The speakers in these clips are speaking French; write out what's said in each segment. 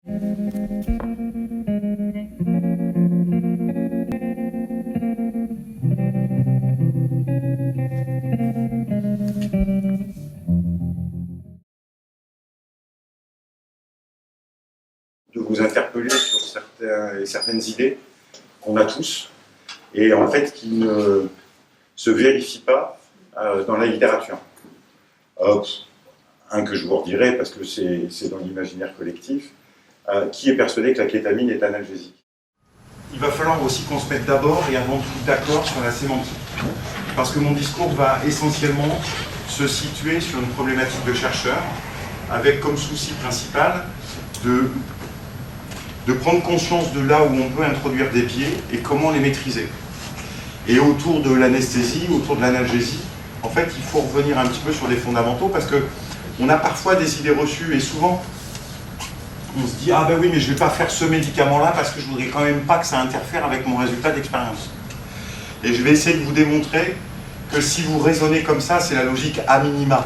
De vous interpeller sur certaines idées qu'on a tous, et en fait qui ne se vérifient pas dans la littérature. Un que je vous redirai parce que c'est dans l'imaginaire collectif, qui est persuadé que la kétamine est analgésique. Il va falloir aussi qu'on se mette d'abord et avant tout d'accord sur la sémantique, parce que mon discours va essentiellement se situer sur une problématique de chercheur, avec comme souci principal de prendre conscience de là où on peut introduire des biais et comment les maîtriser. Et autour de l'anesthésie, autour de l'analgésie, en fait, il faut revenir un petit peu sur les fondamentaux parce qu'on a parfois des idées reçues et souvent, on se dit « Ah ben oui, mais je ne vais pas faire ce médicament-là parce que je ne voudrais quand même pas que ça interfère avec mon résultat d'expérience. » Et je vais essayer de vous démontrer que si vous raisonnez comme ça, c'est la logique a minima.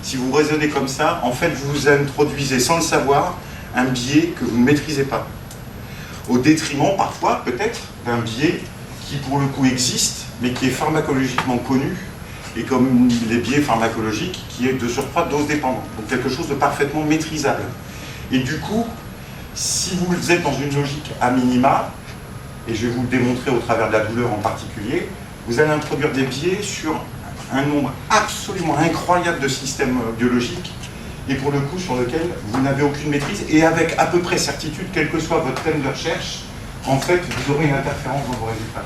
Si vous raisonnez comme ça, en fait, vous introduisez sans le savoir un biais que vous ne maîtrisez pas. Au détriment, parfois, peut-être, d'un biais qui, pour le coup, existe, mais qui est pharmacologiquement connu, et comme les biais pharmacologiques, qui est de surcroît dose dépendant. Donc quelque chose de parfaitement maîtrisable. Et du coup, si vous êtes dans une logique a minima, et je vais vous le démontrer au travers de la douleur en particulier, vous allez introduire des biais sur un nombre absolument incroyable de systèmes biologiques, et pour le coup sur lequel vous n'avez aucune maîtrise, et avec à peu près certitude, quel que soit votre thème de recherche, en fait, vous aurez une interférence dans vos résultats.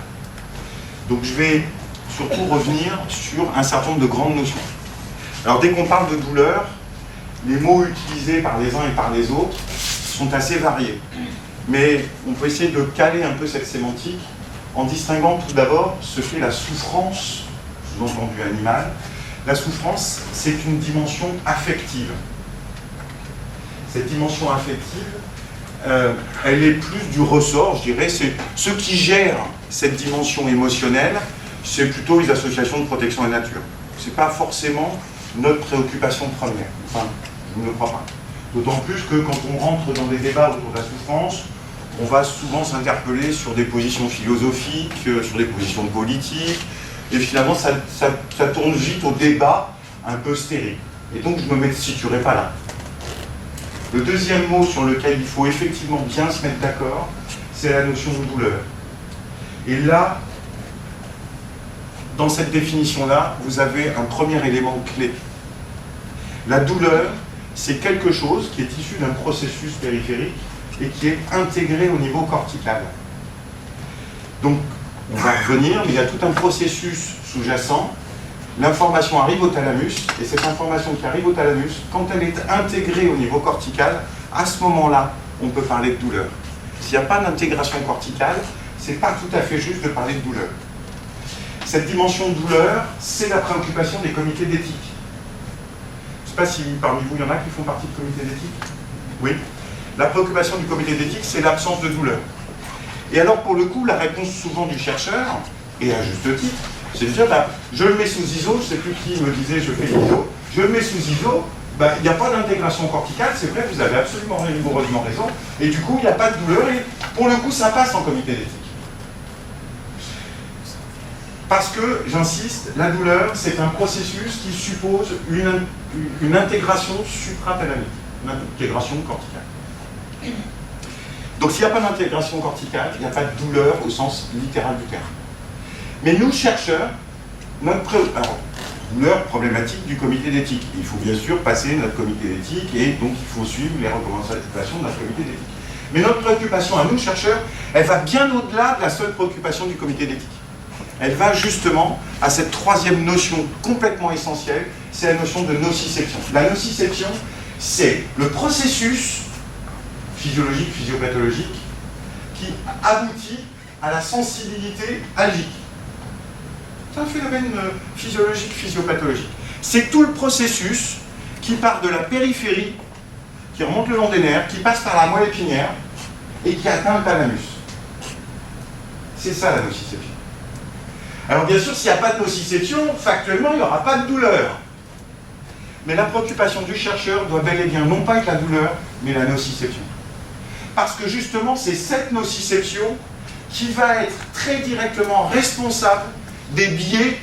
Donc je vais surtout revenir sur un certain nombre de grandes notions. Alors dès qu'on parle de douleur, les mots utilisés par les uns et par les autres sont assez variés. Mais on peut essayer de caler un peu cette sémantique en distinguant tout d'abord ce qu'est la souffrance, sous-entendu animale. La souffrance, c'est une dimension affective. Cette dimension affective, elle est plus du ressort, je dirais, c'est ceux qui gèrent cette dimension émotionnelle, c'est plutôt les associations de protection de la nature. Ce n'est pas forcément notre préoccupation première. Enfin, je ne le crois pas. D'autant plus que quand on rentre dans des débats autour de la souffrance, on va souvent s'interpeller sur des positions philosophiques, sur des positions politiques, et finalement ça tourne vite au débat un peu stérile. Et donc je ne me situerai pas là. Le deuxième mot sur lequel il faut effectivement bien se mettre d'accord, c'est la notion de douleur. Et là, dans cette définition-là, vous avez un premier élément clé. La douleur, c'est quelque chose qui est issu d'un processus périphérique et qui est intégré au niveau cortical. Donc, on va revenir, mais il y a tout un processus sous-jacent. L'information arrive au thalamus, et cette information qui arrive au thalamus, quand elle est intégrée au niveau cortical, à ce moment-là, on peut parler de douleur. S'il n'y a pas d'intégration corticale, ce n'est pas tout à fait juste de parler de douleur. Cette dimension de douleur, c'est la préoccupation des comités d'éthique. Je ne sais pas si parmi vous, il y en a qui font partie de comités d'éthique. Oui. La préoccupation du comité d'éthique, c'est l'absence de douleur. Et alors, pour le coup, la réponse souvent du chercheur, et à juste titre, c'est de dire, bah, je le mets sous ISO, je ne sais plus qui me disait, je fais l'ISO, je le mets sous ISO, bah, il n'y a pas d'intégration corticale, c'est vrai, vous avez absolument rigoureusement raison, et du coup, il n'y a pas de douleur, et pour le coup, ça passe en comité d'éthique. Parce que, j'insiste, la douleur, c'est un processus qui suppose une intégration suprathalamique, une intégration corticale. Donc s'il n'y a pas d'intégration corticale, il n'y a pas de douleur au sens littéral du terme. Mais nous, chercheurs, alors, douleur problématique du comité d'éthique. Il faut bien sûr passer notre comité d'éthique et donc il faut suivre les recommandations de notre comité d'éthique. Mais notre préoccupation à nous, chercheurs, elle va bien au-delà de la seule préoccupation du comité d'éthique. Elle va justement à cette troisième notion complètement essentielle, c'est la notion de nociception. La nociception, c'est le processus physiologique, physiopathologique, qui aboutit à la sensibilité algique. C'est un phénomène physiologique, physiopathologique. C'est tout le processus qui part de la périphérie, qui remonte le long des nerfs, qui passe par la moelle épinière et qui atteint le thalamus. C'est ça la nociception. Alors bien sûr, s'il n'y a pas de nociception, factuellement, il n'y aura pas de douleur. Mais la préoccupation du chercheur doit bel et bien non pas être la douleur, mais la nociception. Parce que justement, c'est cette nociception qui va être très directement responsable des biais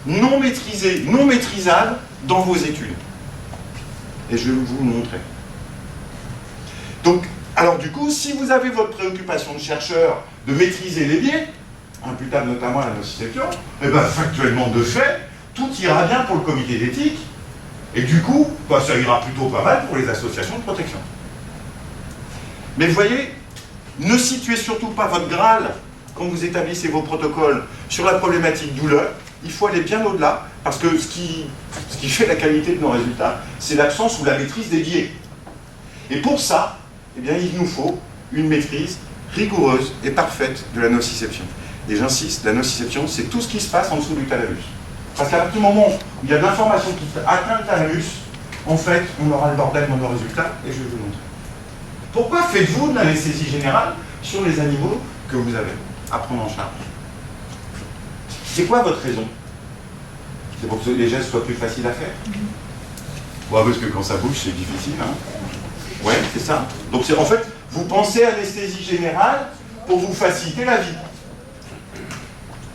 non maîtrisés, non maîtrisables dans vos études. Et je vais vous le montrer. Donc, alors du coup, si vous avez votre préoccupation de chercheur de maîtriser les biais, imputable notamment à la nociception, et bien factuellement de fait, tout ira bien pour le comité d'éthique, et du coup, bah, ça ira plutôt pas mal pour les associations de protection. Mais vous voyez, ne situez surtout pas votre Graal quand vous établissez vos protocoles sur la problématique douleur. Il faut aller bien au-delà, parce que ce qui fait la qualité de nos résultats, c'est l'absence ou la maîtrise des biais. Et pour ça, eh bien, il nous faut une maîtrise rigoureuse et parfaite de la nociception. Et j'insiste, la nociception, c'est tout ce qui se passe en dessous du thalamus. Parce qu'à partir du moment où il y a de l'information qui atteint le thalamus, en fait, on aura le bordel dans nos résultats, et je vais vous montrer. Pourquoi faites-vous de l'anesthésie générale sur les animaux que vous avez à prendre en charge? C'est quoi votre raison? C'est pour que les gestes soient plus faciles à faire? Ouais, parce que quand ça bouge, c'est difficile, hein? Ouais, c'est ça. Donc en fait, vous pensez à l'anesthésie générale pour vous faciliter la vie.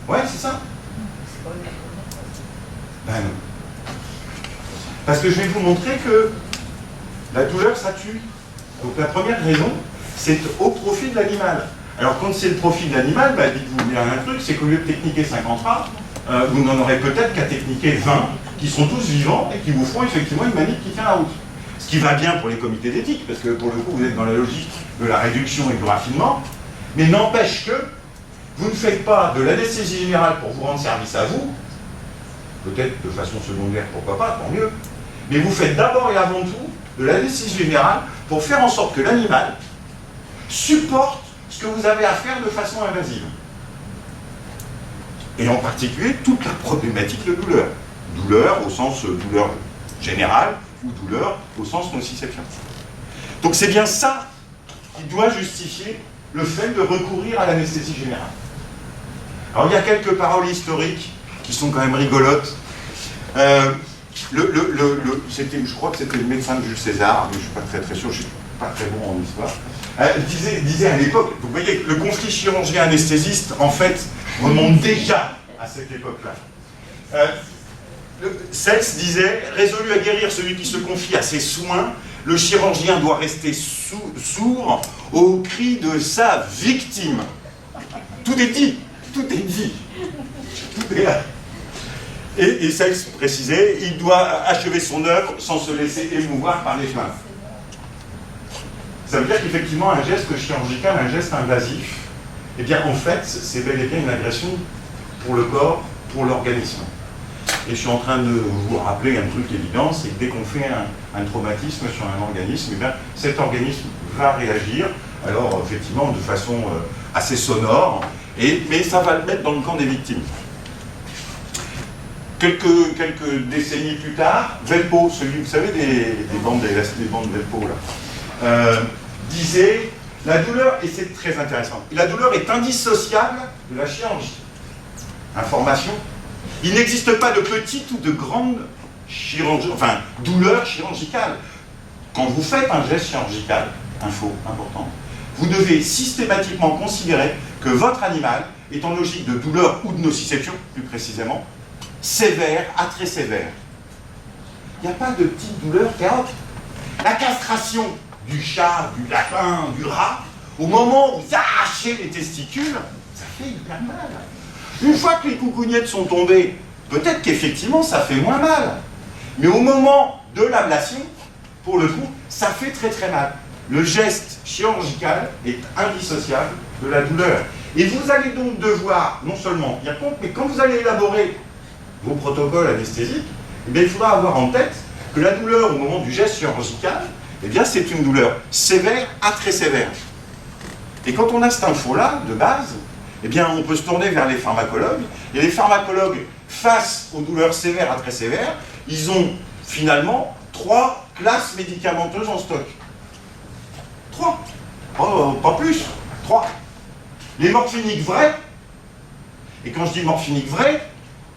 Ouais, c'est ça. Ben non. Parce que je vais vous montrer que la douleur, ça tue. Donc la première raison, c'est au profit de l'animal. Alors quand c'est le profit de l'animal, bah, dites-vous bien un truc, c'est qu'au lieu de techniquer 50 rats, vous n'en aurez peut-être qu'à techniquer 20, qui sont tous vivants et qui vous feront effectivement une manip qui tient la route. Ce qui va bien pour les comités d'éthique, parce que pour le coup, vous êtes dans la logique de la réduction et du raffinement, mais n'empêche que vous ne faites pas de l'anesthésie générale pour vous rendre service à vous, peut-être de façon secondaire, pourquoi pas, tant mieux, mais vous faites d'abord et avant tout de l'anesthésie générale pour faire en sorte que l'animal supporte ce que vous avez à faire de façon invasive. Et en particulier, toute la problématique de douleur. Douleur au sens douleur générale ou douleur au sens nociception. Donc c'est bien ça qui doit justifier le fait de recourir à l'anesthésie générale. Alors il y a quelques paroles historiques qui sont quand même rigolotes. Je crois que c'était le médecin de Jules César, mais je ne suis pas très sûr, je ne suis pas très bon en histoire. Disait à l'époque, vous voyez, le conflit chirurgien-anesthésiste, en fait, remonte déjà à cette époque-là. Sels disait, résolu à guérir celui qui se confie à ses soins, le chirurgien doit rester sourd aux cris de sa victime. Tout est dit, tout est dit. Tout est là. Et Sels précisait, il doit achever son œuvre sans se laisser émouvoir par les femmes. Ça veut dire qu'effectivement, un geste chirurgical, un geste invasif, eh bien, en fait, c'est bel et bien une agression pour le corps, pour l'organisme. Et je suis en train de vous rappeler un truc évident, c'est que dès qu'on fait un traumatisme sur un organisme, eh bien, cet organisme va réagir, alors effectivement de façon assez sonore, mais ça va le mettre dans le camp des victimes. Quelques décennies plus tard, Velpo, celui, vous savez, des bandes Velpo, là, disait, la douleur, et c'est très intéressant, la douleur est indissociable de la chirurgie. Information. Il n'existe pas de petite ou de grande douleur chirurgicale. Quand vous faites un geste chirurgical, info important, vous devez systématiquement considérer que votre animal est en logique de douleur ou de nociception, plus précisément, sévère à très sévère. Il n'y a pas de petite douleur chaotique. La castration du chat, du lapin, du rat, au moment où vous arrachez les testicules, ça fait hyper mal. Une fois que les coucougnettes sont tombées, peut-être qu'effectivement ça fait moins mal. Mais au moment de l'ablation, pour le coup, ça fait très très mal. Le geste chirurgical est indissociable de la douleur. Et vous allez donc devoir, non seulement tenir compte, mais quand vous allez élaborer vos protocoles anesthésiques, eh bien, il faudra avoir en tête que la douleur au moment du geste chirurgical, eh bien, c'est une douleur sévère à très sévère. Et quand on a cette info-là, de base, eh bien, on peut se tourner vers les pharmacologues. Et les pharmacologues, face aux douleurs sévères à très sévères, ils ont finalement 3 classes médicamenteuses en stock. 3. Pas plus. 3. Les morphiniques vrais. Et quand je dis morphiniques vrais,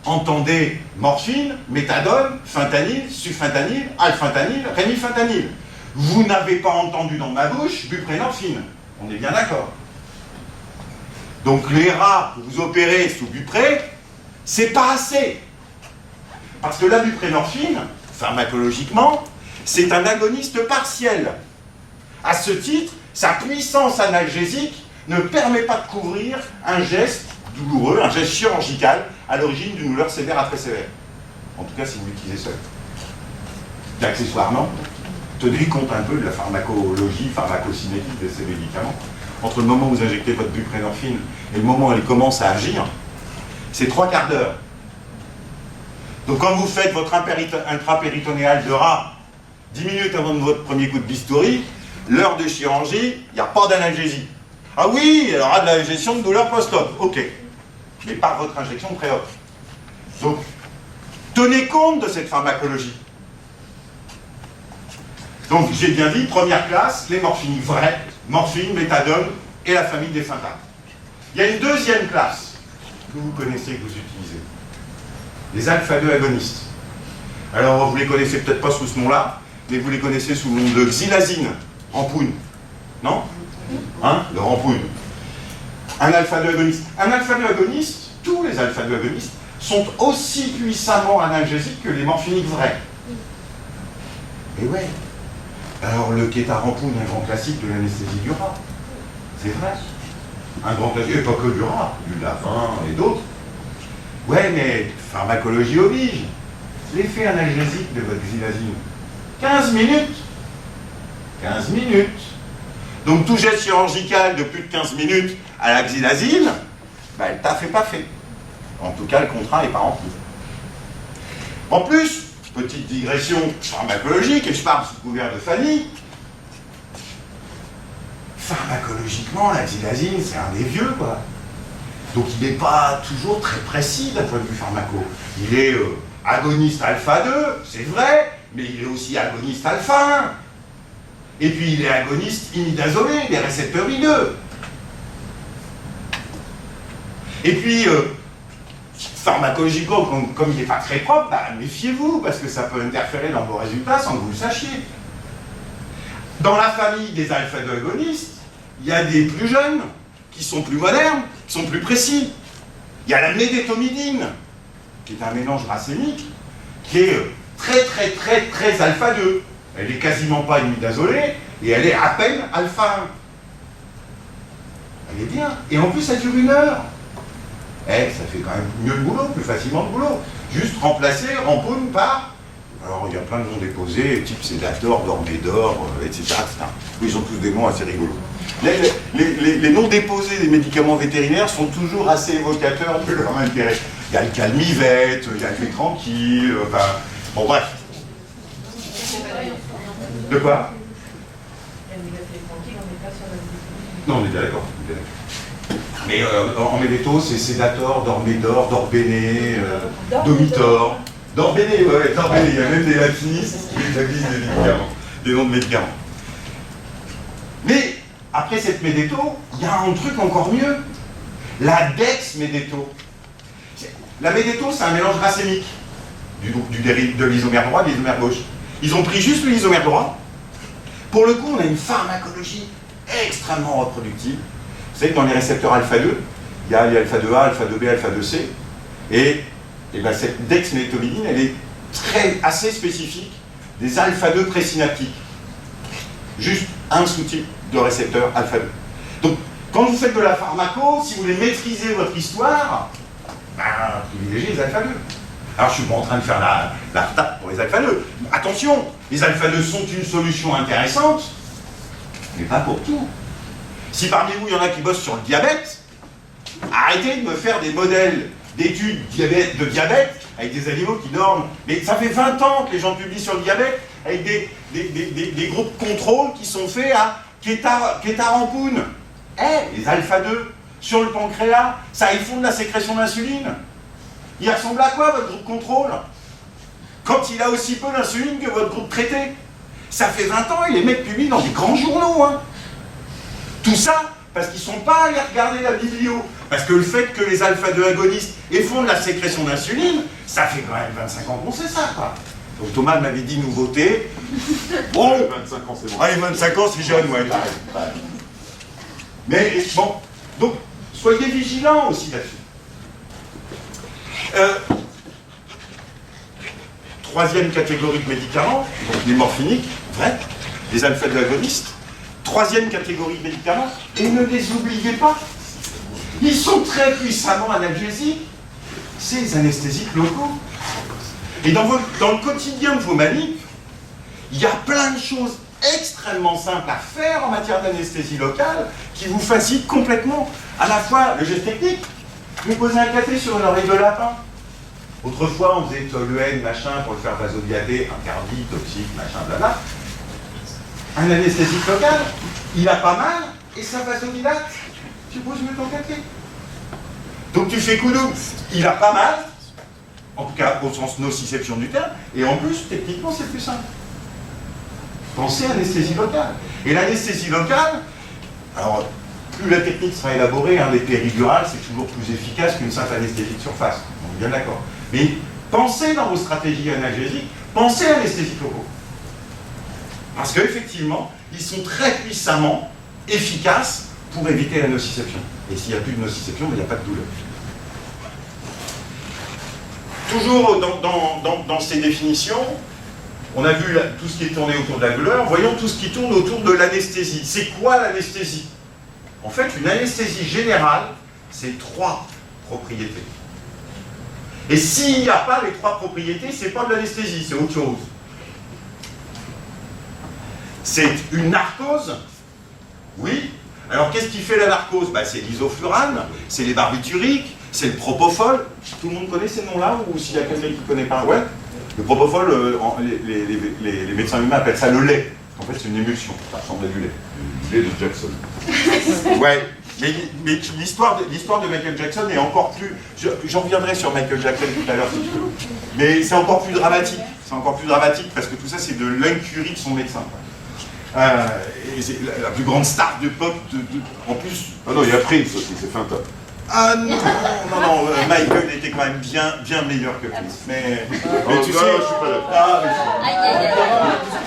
entendez morphine, méthadone, fentanyl, sulfentanyl, alfentanyl, rémifentanyl. Vous n'avez pas entendu dans ma bouche buprenorphine. On est bien d'accord. Donc les rats que vous opérez sous bupré, c'est pas assez. Parce que la buprénorphine, pharmacologiquement, c'est un agoniste partiel. À ce titre, sa puissance analgésique ne permet pas de couvrir un geste douloureux, un geste chirurgical à l'origine d'une douleur sévère à très sévère. En tout cas, si vous l'utilisez seul. Et accessoirement, tenez compte un peu de la pharmacologie, pharmacocinétique de ces médicaments. Entre le moment où vous injectez votre buprénorphine et le moment où elle commence à agir, c'est 3/4 d'heure. Donc quand vous faites votre intrapéritonéal de rat 10 minutes avant de votre premier coup de bistouri, l'heure de chirurgie, il n'y a pas d'analgésie. Ah oui, il y aura de la gestion de douleur post-op, ok. Mais pas votre injection pré-op. Donc, tenez compte de cette pharmacologie. Donc, j'ai bien dit, première classe, les morphiniques vraies, morphine, méthadone et la famille des symptômes. Il y a une deuxième classe que vous connaissez, que vous utilisez. Les alpha-2 agonistes. Alors, vous les connaissez peut-être pas sous ce nom-là, mais vous les connaissez sous le nom de xylazine, ampoule. Non? Hein? Le rampouille. Un alpha-2 agoniste. Un alpha-2 agoniste, tous les alpha-2 agonistes, sont aussi puissamment analgésiques que les morphiniques vrais. Et ouais. Alors le kétarampoule, un grand classique de l'anesthésie du rat. C'est vrai. Un grand classique, et pas que du rat, du lapin et d'autres. Ouais, mais pharmacologie oblige. L'effet analgésique de votre xylazine. 15 minutes. 15 minutes. Donc tout geste chirurgical de plus de 15 minutes à la xylazine, ben, le taf n'est pas fait. En tout cas, le contrat n'est pas rempli. En plus, petite digression pharmacologique, et je parle sous couvert de Fanny, pharmacologiquement, la xylazine, c'est un des vieux, quoi. Donc il n'est pas toujours très précis d'un point de vue pharmaco. Il est agoniste alpha 2, c'est vrai, mais il est aussi agoniste alpha 1. Et puis il est agoniste imidazolé, les récepteurs I2. Et puis, pharmacologiquement, comme il n'est pas très propre, bah, méfiez-vous, parce que ça peut interférer dans vos résultats sans que vous le sachiez. Dans la famille des alpha-2 agonistes, il y a des plus jeunes, qui sont plus modernes, qui sont plus précis. Il y a la médétomidine, qui est un mélange racémique, qui est très alpha 2. Elle n'est quasiment pas imidazolée, et elle est à peine alpha 1. Elle est bien. Et en plus, elle dure 1 heure. Ça fait quand même mieux le boulot, plus facilement le boulot. Juste remplacer Rampoune par... Alors, il y a plein de noms déposés, type Sédator, Dormédor, etc., etc. Ils ont tous des noms assez rigolos. Les noms déposés des médicaments vétérinaires sont toujours assez évocateurs de leur intérêt. Il y a le calmivette, il y a le tranquille, enfin... Bon, bref. De quoi? Non, on est bien d'accord. Mais en médéto, c'est Sédator, Dormédor, Dorbéné, Domitor. Dorbéné, ouais, Dorbéné. Il y a même des latinistes qui établissent des médicaments, des noms de médicaments. Mais après cette médéto, il y a un truc encore mieux. La dex-médéto. La médéto, c'est un mélange racémique de l'isomère droit et de l'isomère gauche. Ils ont pris juste l'isomère droit. Pour le coup, on a une pharmacologie extrêmement reproductive. Vous savez que dans les récepteurs alpha-2, il y a les alpha-2A, alpha-2B, alpha-2C. Et ben cette dexmétomidine, elle est assez spécifique des alpha-2 présynaptiques. Juste un sous-type de récepteur alpha-2. Donc, quand vous faites de la pharmaco, si vous voulez maîtriser votre histoire, ben, privilégiez les alpha-2. Alors, je ne suis pas en train de faire la retape pour les alpha-2. Attention, les alpha-2 sont une solution intéressante, mais pas pour tout. Si parmi vous, il y en a qui bossent sur le diabète, arrêtez de me faire des modèles d'études de diabète avec des animaux qui dorment. Mais ça fait 20 ans que les gens publient sur le diabète avec des groupes contrôle qui sont faits à kétarampoune. Les alpha-2 sur le pancréas, ça ils font de la sécrétion d'insuline. Il ressemble à quoi votre groupe contrôle? Quand il a aussi peu d'insuline que votre groupe traité. Ça fait 20 ans et les mecs publient dans des grands journaux. Hein. Tout ça parce qu'ils ne sont pas allés regarder la biblio. Parce que le fait que les alpha-2 agonistes font de la sécrétion d'insuline, ça fait quand même 25 ans qu'on sait ça, quoi. Donc Thomas m'avait dit nouveauté. Bon, 25 ans, c'est bon. Allez, 25 ans, c'est jeune, ouais, pareil. Mais bon, donc soyez vigilants aussi là-dessus. Troisième catégorie de médicaments, donc les morphiniques, vrai, les alpha-agonistes. Troisième catégorie de médicaments, et ne les oubliez pas, ils sont très puissamment analgésiques, ces anesthésiques locaux. Et dans le quotidien de vos manips, il y a plein de choses extrêmement simples à faire en matière d'anesthésie locale qui vous facilitent complètement à la fois le geste technique. Vous posez un café sur une oreille de lapin. Autrefois, on faisait Toluen, machin, pour le faire vasodilater, interdit, toxique, machin, blabla. Un anesthésique local, il a pas mal, et ça vasodilate. Tu poses mieux ton café. Donc tu fais Koudou, il a pas mal, en tout cas au sens nociception du terme, et en plus, techniquement, c'est plus simple. Pensez à l'anesthésie locale. Et l'anesthésie locale, alors, plus la technique sera élaborée, hein, les péridurales, c'est toujours plus efficace qu'une simple anesthésie de surface. On est bien d'accord. Mais pensez dans vos stratégies analgésiques, pensez à l'anesthésie locale. Parce qu'effectivement, ils sont très puissamment efficaces pour éviter la nociception. Et s'il n'y a plus de nociception, il n'y a pas de douleur. Toujours dans ces définitions, on a vu tout ce qui est tourné autour de la douleur, voyons tout ce qui tourne autour de l'anesthésie. C'est quoi l'anesthésie? En fait, une anesthésie générale, c'est 3 propriétés. Et s'il n'y a pas les 3 propriétés, c'est pas de l'anesthésie, c'est autre chose. C'est une narcose, oui. Alors qu'est-ce qui fait la narcose? Ben, c'est l'isoflurane, c'est les barbituriques, c'est le propofol. Tout le monde connaît ces noms-là, ou s'il y a quelqu'un qui ne connaît pas? Ouais. Le propofol, les médecins humains appellent ça le lait. En fait, c'est une émulsion, ça ressemble à du lait. Du lait de Jackson. Ouais, mais l'histoire de Michael Jackson est encore plus... J'en reviendrai sur Michael Jackson tout à l'heure, si tu veux. Mais c'est encore plus dramatique. C'est encore plus dramatique parce que tout ça, c'est de l'incurie de son médecin. Et c'est la plus grande star de pop en plus. Ah non, il y a Prince aussi, c'est fin top. Ah non, non, Michael était quand même bien meilleur que Prince. Mais tu sais, je suis pas d'accord.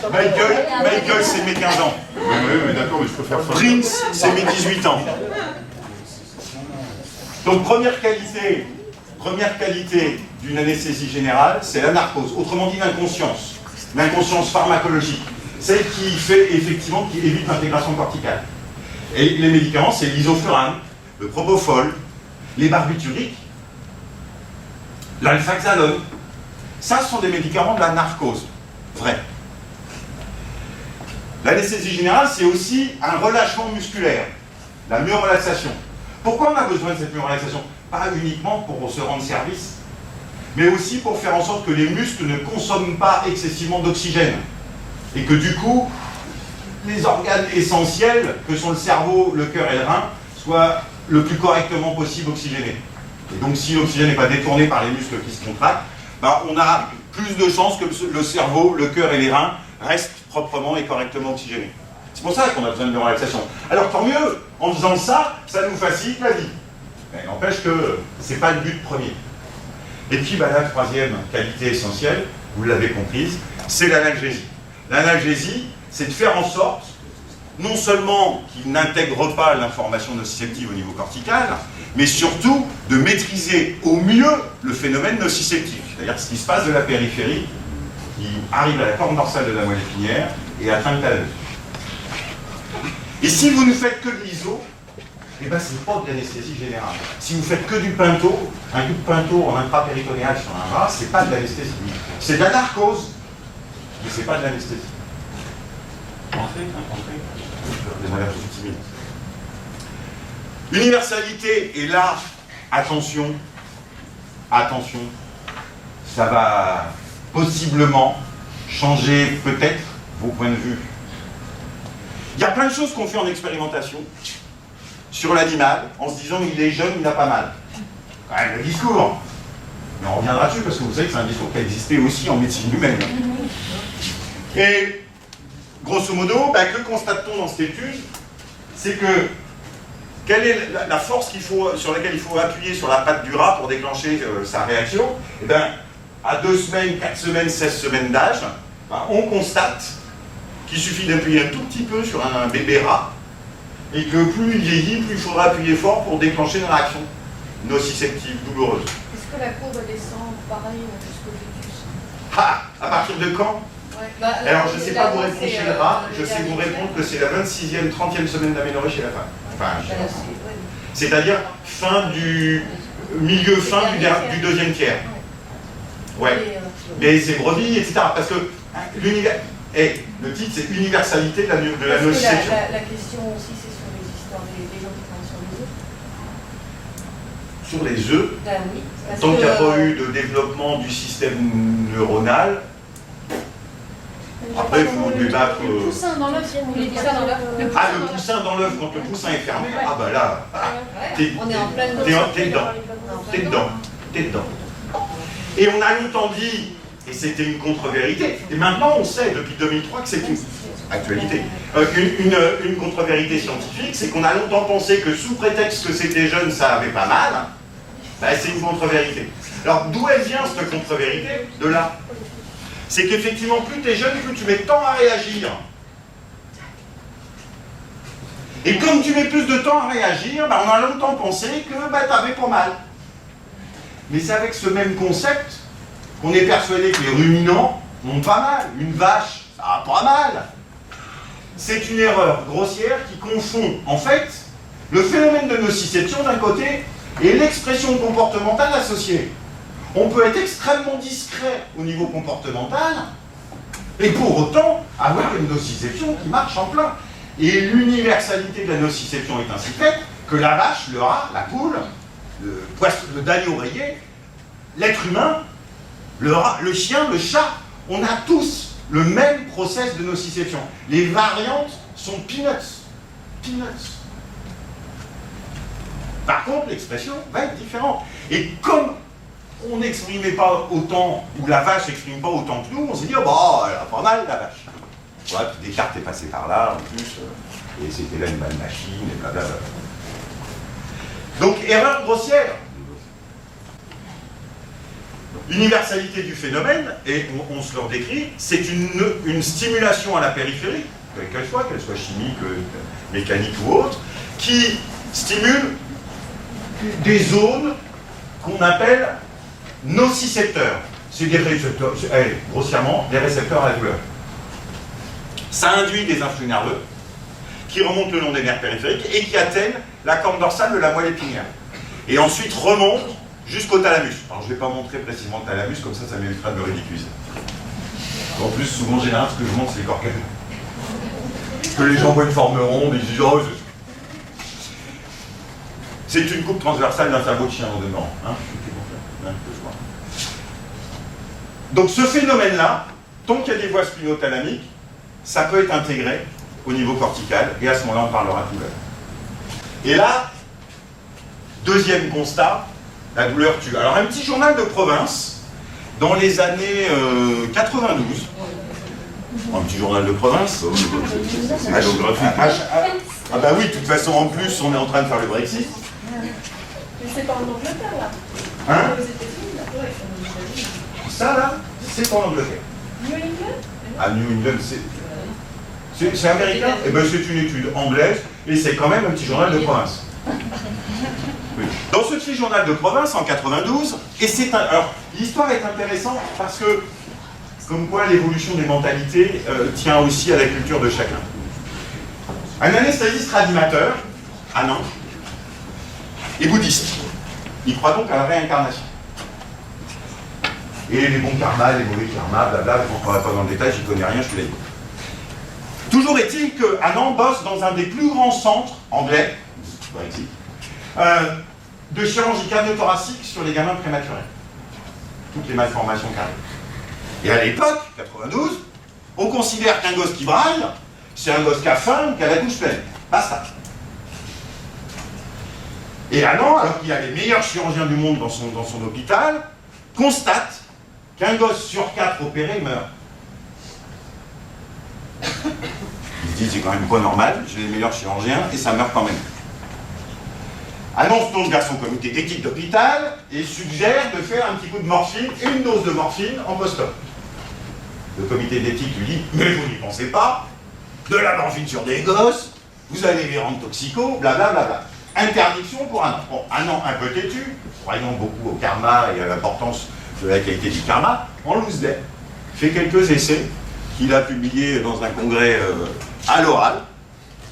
Michael, c'est mes 15 ans. Oui, d'accord, mais je préfère fin. Prince, c'est mes 18 ans. Donc première qualité d'une anesthésie générale, c'est la narcose. Autrement dit, l'inconscience pharmacologique. Celle qui fait effectivement, qui évite l'intégration corticale. Et les médicaments, c'est l'isoflurane, le propofol, les barbituriques, l'alfaxalone. Ça, ce sont des médicaments de la narcose. Vrai. L'anesthésie générale, c'est aussi un relâchement musculaire, la myorelaxation. Pourquoi on a besoin de cette myorelaxation? Pas uniquement pour se rendre service, mais aussi pour faire en sorte que les muscles ne consomment pas excessivement d'oxygène. Et que du coup, les organes essentiels, que sont le cerveau, le cœur et le rein, soient le plus correctement possible oxygénés. Et donc si l'oxygène n'est pas détourné par les muscles qui se contractent, ben, on a plus de chances que le cerveau, le cœur et les reins restent proprement et correctement oxygénés. C'est pour ça qu'on a besoin de relaxation. Alors tant mieux, en faisant ça, ça nous facilite la vie. Mais n'empêche que ce n'est pas le but premier. Et puis ben, la troisième qualité essentielle, vous l'avez comprise, c'est l'analgésie. L'analgésie, c'est de faire en sorte, non seulement qu'il n'intègre pas l'information nociceptive au niveau cortical, mais surtout de maîtriser au mieux le phénomène nociceptif, c'est-à-dire ce qui se passe de la périphérie, qui arrive à la corne dorsale de la moelle épinière et atteint le thalamus. Et si vous ne faites que de l'iso, eh ben c'est pas de l'anesthésie générale. Si vous faites que du pinto, un coup de pinto en intrapéritonéal sur un bras, c'est pas de l'anesthésie. C'est de la narcose, mais c'est pas de l'anesthésie. Entrez. Universalité, et là, attention, ça va possiblement changer peut-être vos points de vue. Il y a plein de choses qu'on fait en expérimentation sur l'animal en se disant il est jeune, il a pas mal. Quand même le discours. Mais on reviendra dessus parce que vous savez que c'est un discours qui a existé aussi en médecine humaine. Et grosso modo, que constate-t-on dans cette étude? C'est que quelle est la force sur laquelle il faut appuyer sur la patte du rat pour déclencher sa réaction? Eh bien, à 2 semaines, 4 semaines, 16 semaines d'âge, on constate qu'il suffit d'appuyer un tout petit peu sur un bébé rat et que plus il vieillit, plus il faudra appuyer fort pour déclencher une réaction nociceptive, douloureuse. Est-ce que la courbe descend pareil jusqu'au fœtus? Ah, à partir de quand? Ouais, bah, alors, je ne sais pas vous là, répondre c'est, chez le rat, je les sais vous derniers répondre tiers. que c'est la 26e, 30e semaine d'aménorrhée chez la femme. Enfin, chez la femme. Ouais. C'est-à-dire milieu fin du deuxième tiers. Ouais. Mais c'est brebis, etc. Parce que le titre, c'est universalité de la Parce que nociception. la question aussi, c'est sur les histoires des gens qui travaillent sur les œufs. Sur les œufs, Ben oui. Parce tant qu'il n'y a que, pas eu de développement du système neuronal, après, il faut débattre. Le poussin dans l'œuf, les poussins dans l'œuf. Ah, le poussin dans l'œuf, quand le poussin est fermé, ah bah là, On est en pleine t'es dedans. T'es dedans. T'es dedans. Et on a longtemps dit, et c'était une contre-vérité, et maintenant on sait depuis 2003 que c'est une actualité. Une contre-vérité scientifique, c'est qu'on a longtemps pensé que sous prétexte que c'était jeune, ça avait pas mal, ben, c'est une contre-vérité. Alors d'où elle vient cette contre-vérité? De là. C'est qu'effectivement, plus tu es jeune, plus tu mets de temps à réagir. Et comme tu mets plus de temps à réagir, ben, on a longtemps pensé que ben, tu avais pas mal. Mais c'est avec ce même concept qu'on est persuadé que les ruminants ont pas mal. Une vache, ça a pas mal. C'est une erreur grossière qui confond, en fait, le phénomène de nociception d'un côté et l'expression comportementale associée. On peut être extrêmement discret au niveau comportemental et pour autant avoir une nociception qui marche en plein. Et l'universalité de la nociception est ainsi faite que la vache, le rat, la poule, le poisson, le damier oreiller, l'être humain, le rat, le chien, le chat, on a tous le même process de nociception. Les variantes sont peanuts. Peanuts. Par contre, l'expression va être différente. Et comme on n'exprimait pas autant, ou la vache n'exprime pas autant que nous, on s'est dit, oh, bah, elle a pas mal la vache. Ouais, puis Descartes est passé par là, en plus, et c'était là une bonne machine, et blablabla. Donc, erreur grossière. L'universalité du phénomène, et on se le décrit, c'est une stimulation à la périphérie, qu'elle soit chimique, mécanique ou autre, qui stimule des zones qu'on appelle nocicepteurs. C'est des récepteurs, grossièrement, des récepteurs à la douleur. Ça induit des influx nerveux qui remontent le long des nerfs périphériques et qui atteignent la corne dorsale de la moelle épinière. Et ensuite remontent jusqu'au thalamus. Alors je ne vais pas montrer précisément le thalamus, comme ça m'évitera de me ridiculiser. En plus, souvent, en général, ce que je montre, c'est les corps calés. Que les gens voient une forme ronde et ils disent, oh, c'est une coupe transversale d'un sabot de chien en dedans. Hein, donc ce phénomène-là, tant qu'il y a des voies spinothalamiques, ça peut être intégré au niveau cortical, et à ce moment-là, on parlera de douleur. Et là, deuxième constat, la douleur tue. Alors un petit journal de province, dans les années 92, un petit journal de province, c'est ah bah oui, de toute façon, en plus, on est en train de faire le Brexit. Mais c'est pas en Angleterre, là. Hein? Aux États-Unis, là. Ouais, c'est en États-Unis. Ça, là, c'est en Angleterre. New England? À New England, c'est américain? Eh bien, c'est une étude anglaise, et c'est quand même un petit journal de province. Oui. Dans ce petit journal de province, en 92, et c'est un... Alors, l'histoire est intéressante parce que, comme quoi l'évolution des mentalités tient aussi à la culture de chacun. Un anesthésiste réanimateur, à Nantes, est bouddhiste. Il croit donc à la réincarnation. Et les bons karmas, les mauvais karmas, blabla, je ne rentrerai pas dans le détail, j'y connais rien, je te l'ai dit. Toujours est-il qu'à Nantes bosse dans un des plus grands centres anglais, Brexit, de chirurgie cardio-thoracique sur les gamins prématurés. Toutes les malformations cardiaques. Et à l'époque, 92, on considère qu'un gosse qui braille, c'est un gosse qui a faim, qui a la bouche pleine. Basta. Et à Nantes, alors qu'il y a les meilleurs chirurgiens du monde dans son hôpital, constate qu'un gosse sur 4 opéré meurt. Il se dit, c'est quand même pas normal, j'ai les meilleurs chirurgiens et ça meurt quand même. Annonce donc vers son comité d'éthique d'hôpital et suggère de faire un petit coup de morphine, une dose de morphine en post-op. Le comité d'éthique lui dit, mais vous n'y pensez pas, de la morphine sur des gosses, vous allez les rendre toxicaux, blablabla. Interdiction pour 1 an. Bon, 1 an un peu têtu, croyant beaucoup au karma et à l'importance de la qualité du karma, en loose day, fait quelques essais qu'il a publiés dans un congrès à l'oral,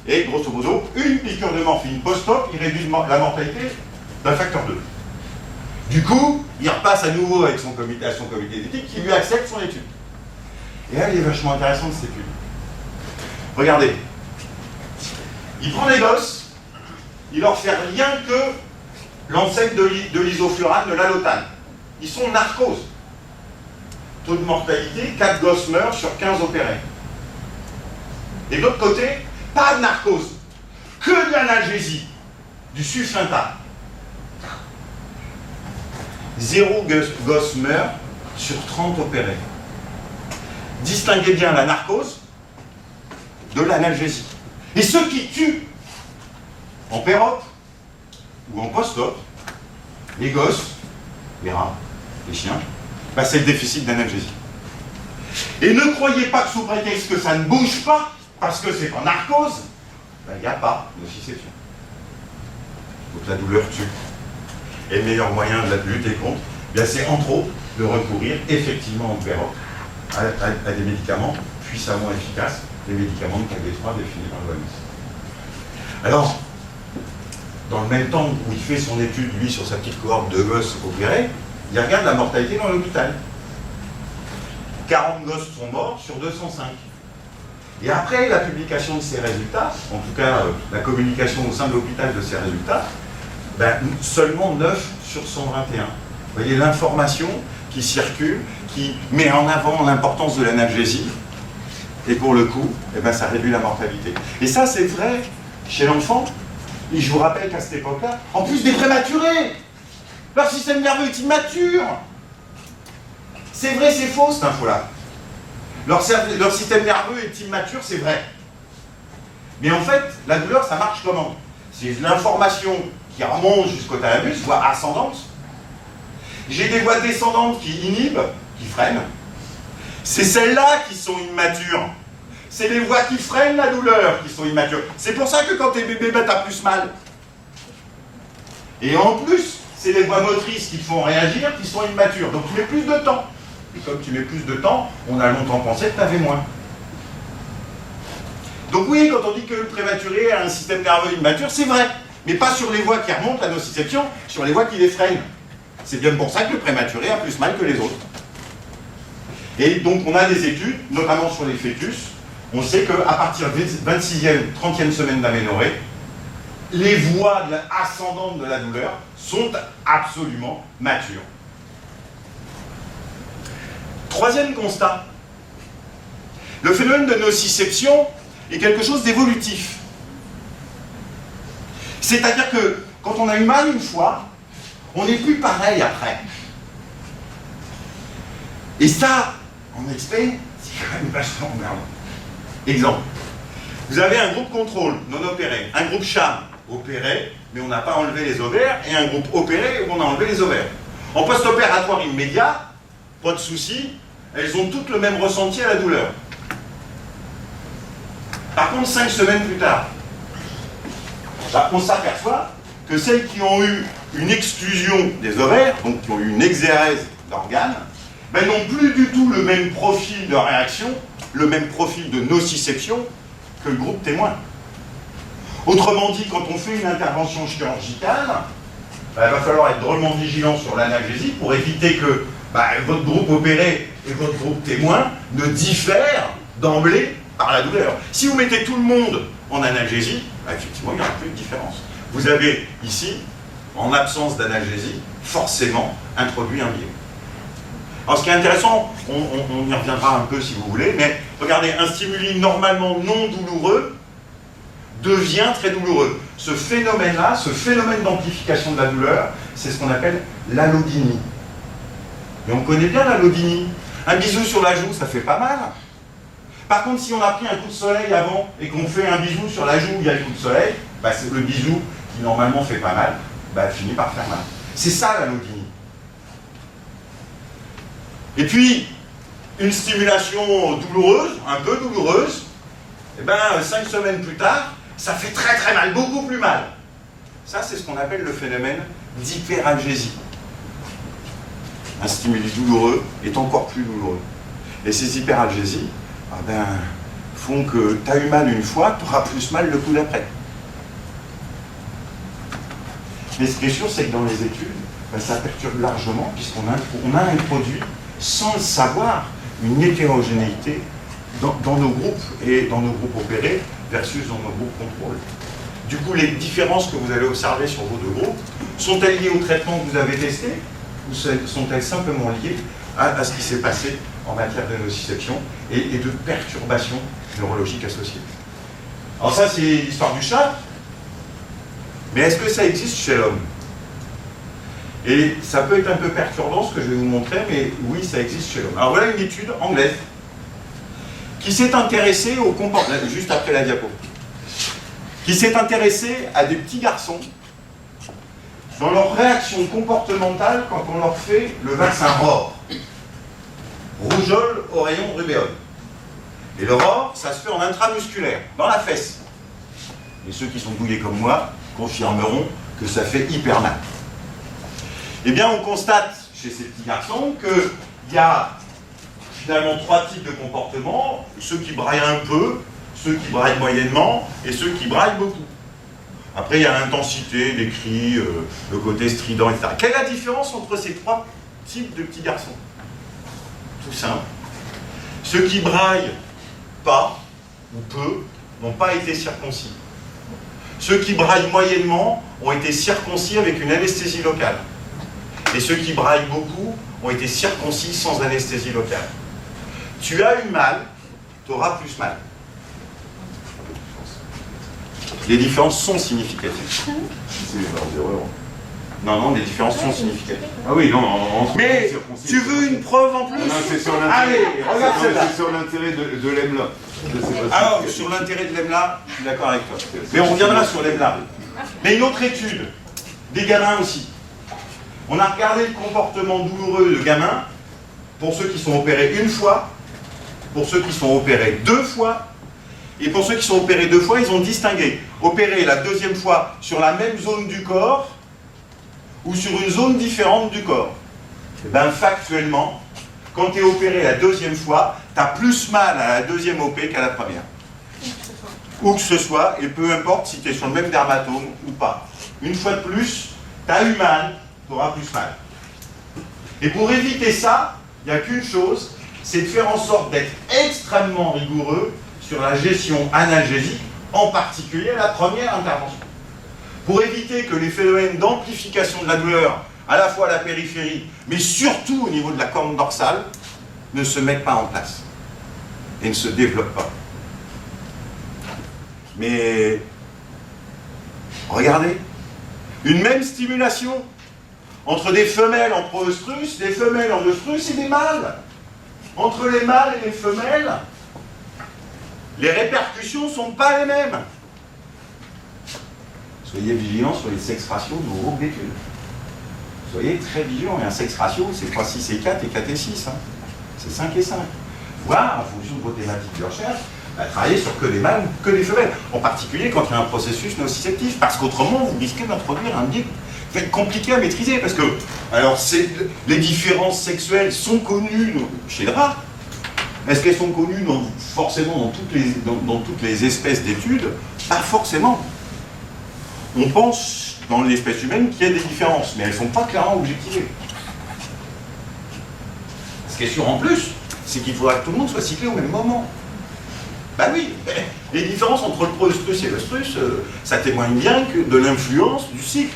et grosso modo, une piqûre de morphine post-op, il réduit la mortalité d'un facteur 2. Du coup, il repasse à nouveau avec son comité, à son comité d'éthique qui lui accepte son étude. Et là, il est vachement intéressant cette étude. Regardez. Il prend les gosses, il leur fait rien que l'enseigne de l'isoflurane, de l'allotane. Ils sont narcose. Taux de mortalité, 4 gosses meurent sur 15 opérés. Et de l'autre côté, pas de narcose, que de l'analgésie, du sulfentane. 0 gosse meurt sur 30 opérés. Distinguez bien la narcose de l'analgésie. Et ceux qui tuent en pérope ou en post-op, les gosses, les rats, les chiens, bah c'est le déficit d'analgésie. Et ne croyez pas que sous prétexte que ça ne bouge pas, parce que c'est en narcose, il n'y a pas d'ocyception. Donc la douleur tue. Et le meilleur moyen de la lutter contre, c'est entre autres de recourir effectivement en pérope à des médicaments puissamment efficaces, des médicaments de classe D3 définis par l'OMS. Alors, dans le même temps où il fait son étude, lui, sur sa petite cohorte de gosses opérés, il regarde la mortalité dans l'hôpital. 40 gosses sont morts sur 205. Et après la publication de ces résultats, en tout cas la communication au sein de l'hôpital de ces résultats, seulement 9 sur 121. Vous voyez l'information qui circule, qui met en avant l'importance de l'analgésie, et pour le coup, ça réduit la mortalité. Et ça, c'est vrai chez l'enfant. Et je vous rappelle qu'à cette époque-là, en plus des prématurés, leur système nerveux est immature. C'est vrai, c'est faux cette info-là. Leur système nerveux est immature, c'est vrai. Mais en fait, la douleur, ça marche comment? C'est l'information qui remonte jusqu'au thalamus, voie ascendante. J'ai des voies descendantes qui inhibent, qui freinent. C'est celles-là qui sont immatures. C'est les voies qui freinent la douleur qui sont immatures. C'est pour ça que quand t'es bébé, t'as plus mal. Et en plus, c'est les voies motrices qui te font réagir qui sont immatures. Donc tu mets plus de temps. Et comme tu mets plus de temps, on a longtemps pensé que tu avais moins. Donc oui, quand on dit que le prématuré a un système nerveux immature, c'est vrai. Mais pas sur les voies qui remontent la nociception, sur les voies qui les freinent. C'est bien pour ça que le prématuré a plus mal que les autres. Et donc on a des études, notamment sur les fœtus, on sait qu'à partir de 26e, 30e semaine d'aménorrhée, les voies ascendantes de la douleur sont absolument matures. Troisième constat, le phénomène de nociception est quelque chose d'évolutif. C'est-à-dire que quand on a eu mal une fois, on n'est plus pareil après. Et ça, en expert, c'est quand même vachement emmerdant. Exemple, vous avez un groupe contrôle non opéré, un groupe sham opéré, mais on n'a pas enlevé les ovaires, et un groupe opéré où on a enlevé les ovaires. En post-opératoire immédiat, pas de souci, elles ont toutes le même ressenti à la douleur. Par contre, 5 semaines plus tard, on s'aperçoit que celles qui ont eu une exclusion des ovaires, donc qui ont eu une exérèse d'organes, n'ont plus du tout le même profil de réaction, le même profil de nociception que le groupe témoin. Autrement dit, quand on fait une intervention chirurgicale, il va falloir être drôlement vigilant sur l'analgésie pour éviter que votre groupe opéré et votre groupe témoin ne diffèrent d'emblée par la douleur. Si vous mettez tout le monde en analgésie, effectivement, il n'y aura plus de différence. Vous avez ici, en absence d'analgésie, forcément introduit un biais. Alors ce qui est intéressant, on y reviendra un peu si vous voulez, mais regardez, un stimuli normalement non douloureux devient très douloureux. Ce phénomène-là, ce phénomène d'amplification de la douleur, c'est ce qu'on appelle l'allodynie. Et on connaît bien l'allodynie. Un bisou sur la joue, ça fait pas mal. Par contre, si on a pris un coup de soleil avant et qu'on fait un bisou sur la joue où il y a le coup de soleil, c'est le bisou qui normalement fait pas mal, finit par faire mal. C'est ça l'allodynie. Et puis, une stimulation douloureuse, un peu douloureuse, 5 semaines plus tard, ça fait très très mal, beaucoup plus mal. Ça, c'est ce qu'on appelle le phénomène d'hyperalgésie. Un stimuli douloureux est encore plus douloureux. Et ces hyperalgésies font que tu as eu mal une fois, tu auras plus mal le coup d'après. Mais ce qui est sûr, c'est que dans les études, ça perturbe largement, puisqu'on a introduit, sans le savoir, une hétérogénéité dans nos groupes, et dans nos groupes opérés versus dans nos groupes contrôle. Du coup, les différences que vous allez observer sur vos deux groupes, sont-elles liées au traitement que vous avez testé, ou sont-elles simplement liées à ce qui s'est passé en matière de nociception et de perturbations neurologiques associées? Alors ça, c'est l'histoire du chat, mais est-ce que ça existe chez l'homme? Et ça peut être un peu perturbant ce que je vais vous montrer, mais oui, ça existe chez l'homme. Alors voilà une étude anglaise qui s'est intéressée au comportement, juste après la diapo, qui s'est intéressée à des petits garçons dans leur réaction comportementale quand on leur fait le vaccin ROR, rougeole, oreillon, rubéole. Et le ROR, ça se fait en intramusculaire, dans la fesse. Et ceux qui sont douillés comme moi confirmeront que ça fait hyper mal. Eh bien, on constate chez ces petits garçons qu'il y a finalement trois types de comportements, ceux qui braillent un peu, ceux qui braillent moyennement et ceux qui braillent beaucoup. Après, il y a l'intensité des cris, le côté strident, etc. Quelle est la différence entre ces trois types de petits garçons? Tout simple. Ceux qui braillent pas ou peu n'ont pas été circoncis. Ceux qui braillent moyennement ont été circoncis avec une anesthésie locale. Et ceux qui braillent beaucoup ont été circoncis sans anesthésie locale. Tu as eu mal, tu auras plus mal. Les différences sont significatives. C'est une marge d'erreur. Non, les différences sont significatives. Ah oui, non, mais tu veux une preuve en plus? Non, c'est sur l'intérêt. Allez, regarde celle-là. C'est sur l'intérêt de l'EMLA. Alors, sur l'intérêt de l'EMLA, je suis d'accord avec toi. Mais on reviendra sur l'EMLA. Mais une autre étude, des gamins aussi. On a regardé le comportement douloureux de gamins pour ceux qui sont opérés une fois, pour ceux qui sont opérés deux fois, et pour ceux qui sont opérés deux fois, ils ont distingué opérer la deuxième fois sur la même zone du corps ou sur une zone différente du corps. Et bien, factuellement, quand tu es opéré la deuxième fois, tu as plus mal à la deuxième OP qu'à la première. Où que ce soit, et peu importe si tu es sur le même dermatome ou pas. Une fois de plus, tu as eu mal, tu auras plus mal. Et pour éviter ça, il n'y a qu'une chose, c'est de faire en sorte d'être extrêmement rigoureux sur la gestion analgésique, en particulier la première intervention. Pour éviter que les phénomènes d'amplification de la douleur, à la fois à la périphérie, mais surtout au niveau de la corne dorsale, ne se mettent pas en place et ne se développent pas. Mais regardez, une même stimulation entre des femelles en pro-œstrus, des femelles en œstrus et des mâles. Entre les mâles et les femelles, les répercussions ne sont pas les mêmes. Soyez vigilants sur les sex ratios de vos groupes d'études. Soyez très vigilants. Et un sex ratio, c'est 3, 6 et 4 et 4 et 6. Hein. C'est 5 et 5. Voire, en fonction de vos thématiques de recherche, travailler sur que les mâles ou que les femelles. En particulier quand il y a un processus nociceptif. Parce qu'autrement, vous risquez d'introduire un biais qui va être compliqué à maîtriser. Parce que, alors, les différences sexuelles sont connues chez le rat. Est-ce qu'elles sont connues forcément dans toutes les espèces d'études? Pas forcément. On pense dans l'espèce humaine qu'il y a des différences, mais elles ne sont pas clairement objectivées. Ce qui est sûr en plus, c'est qu'il faudra que tout le monde soit cyclé au même moment. Ben oui, les différences entre le pro-œstrus et l'œstrus, ça témoigne bien de l'influence du cycle.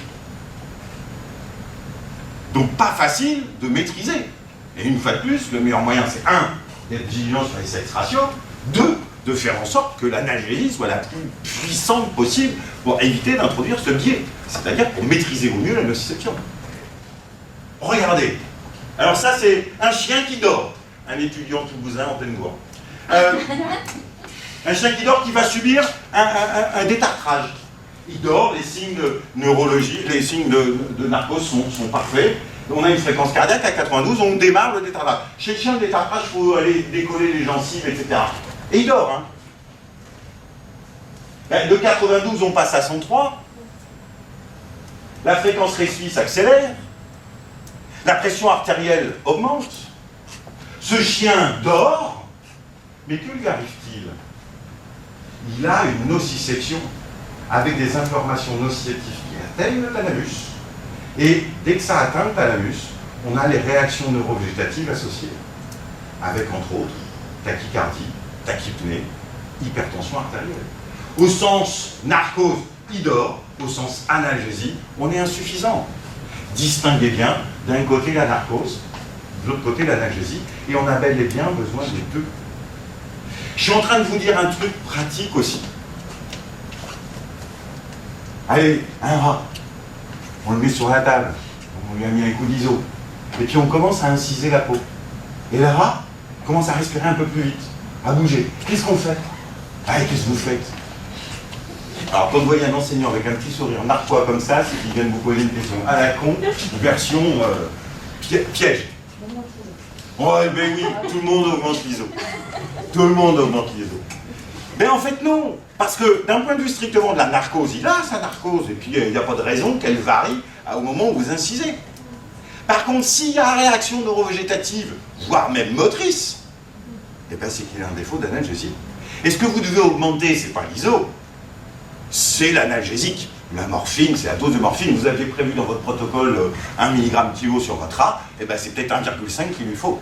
Donc pas facile de maîtriser. Et une fois de plus, le meilleur moyen, c'est 1, d'être vigilant sur les sex ratios, 2, de faire en sorte que l'analgésie soit la plus puissante possible pour éviter d'introduire ce biais, c'est-à-dire pour maîtriser au mieux la nociception. Regardez, alors ça c'est un chien qui dort, un étudiant toulousain en pleine voie. Un chien qui dort qui va subir un détartrage. Il dort, les signes de neurologie, les signes de narcose sont parfaits. On a une fréquence cardiaque à 92, on démarre le détartrage. Chez le chien, le détartrage, il faut aller décoller les gencives, etc. Et il dort, hein. Ben, de 92, on passe à 103. La fréquence respire s'accélère. La pression artérielle augmente. Ce chien dort. Mais que lui arrive-t-il? Il a une nociception avec des informations nociptives qui atteignent le thalamus. Et dès que ça atteint le thalamus, on a les réactions neurovégétatives associées. Avec entre autres tachycardie, tachypnée, hypertension artérielle. Au sens narcose, il dort. Au sens analgésie, on est insuffisant. Distinguez bien, d'un côté la narcose, de l'autre côté l'analgésie, et on a bel et bien besoin des deux. Je suis en train de vous dire un truc pratique aussi. Allez, un rat, on le met sur la table, on lui a mis un coup d'ISO, et puis on commence à inciser la peau. Et le rat commence à respirer un peu plus vite, à bouger. Qu'est-ce qu'on fait? Allez, qu'est-ce que vous faites? Alors, quand vous voyez un enseignant avec un petit sourire narquois comme ça, c'est qu'il vient de vous poser une question à la con, version piège. Oh, ben oui, tout le monde augmente l'ISO. Tout le monde augmente l'ISO. Mais en fait, non. Parce que d'un point de vue strictement de la narcose, il a sa narcose. Et puis, il n'y a pas de raison qu'elle varie au moment où vous incisez. Par contre, s'il y a réaction neurovégétative, voire même motrice, eh ben, c'est qu'il a un défaut d'analgésie. Et ce que vous devez augmenter, c'est pas l'ISO, c'est l'analgésique. La morphine, c'est la dose de morphine. Vous aviez prévu dans votre protocole 1 mg/kg sur votre rat, et ben c'est peut-être 1,5 qu'il lui faut.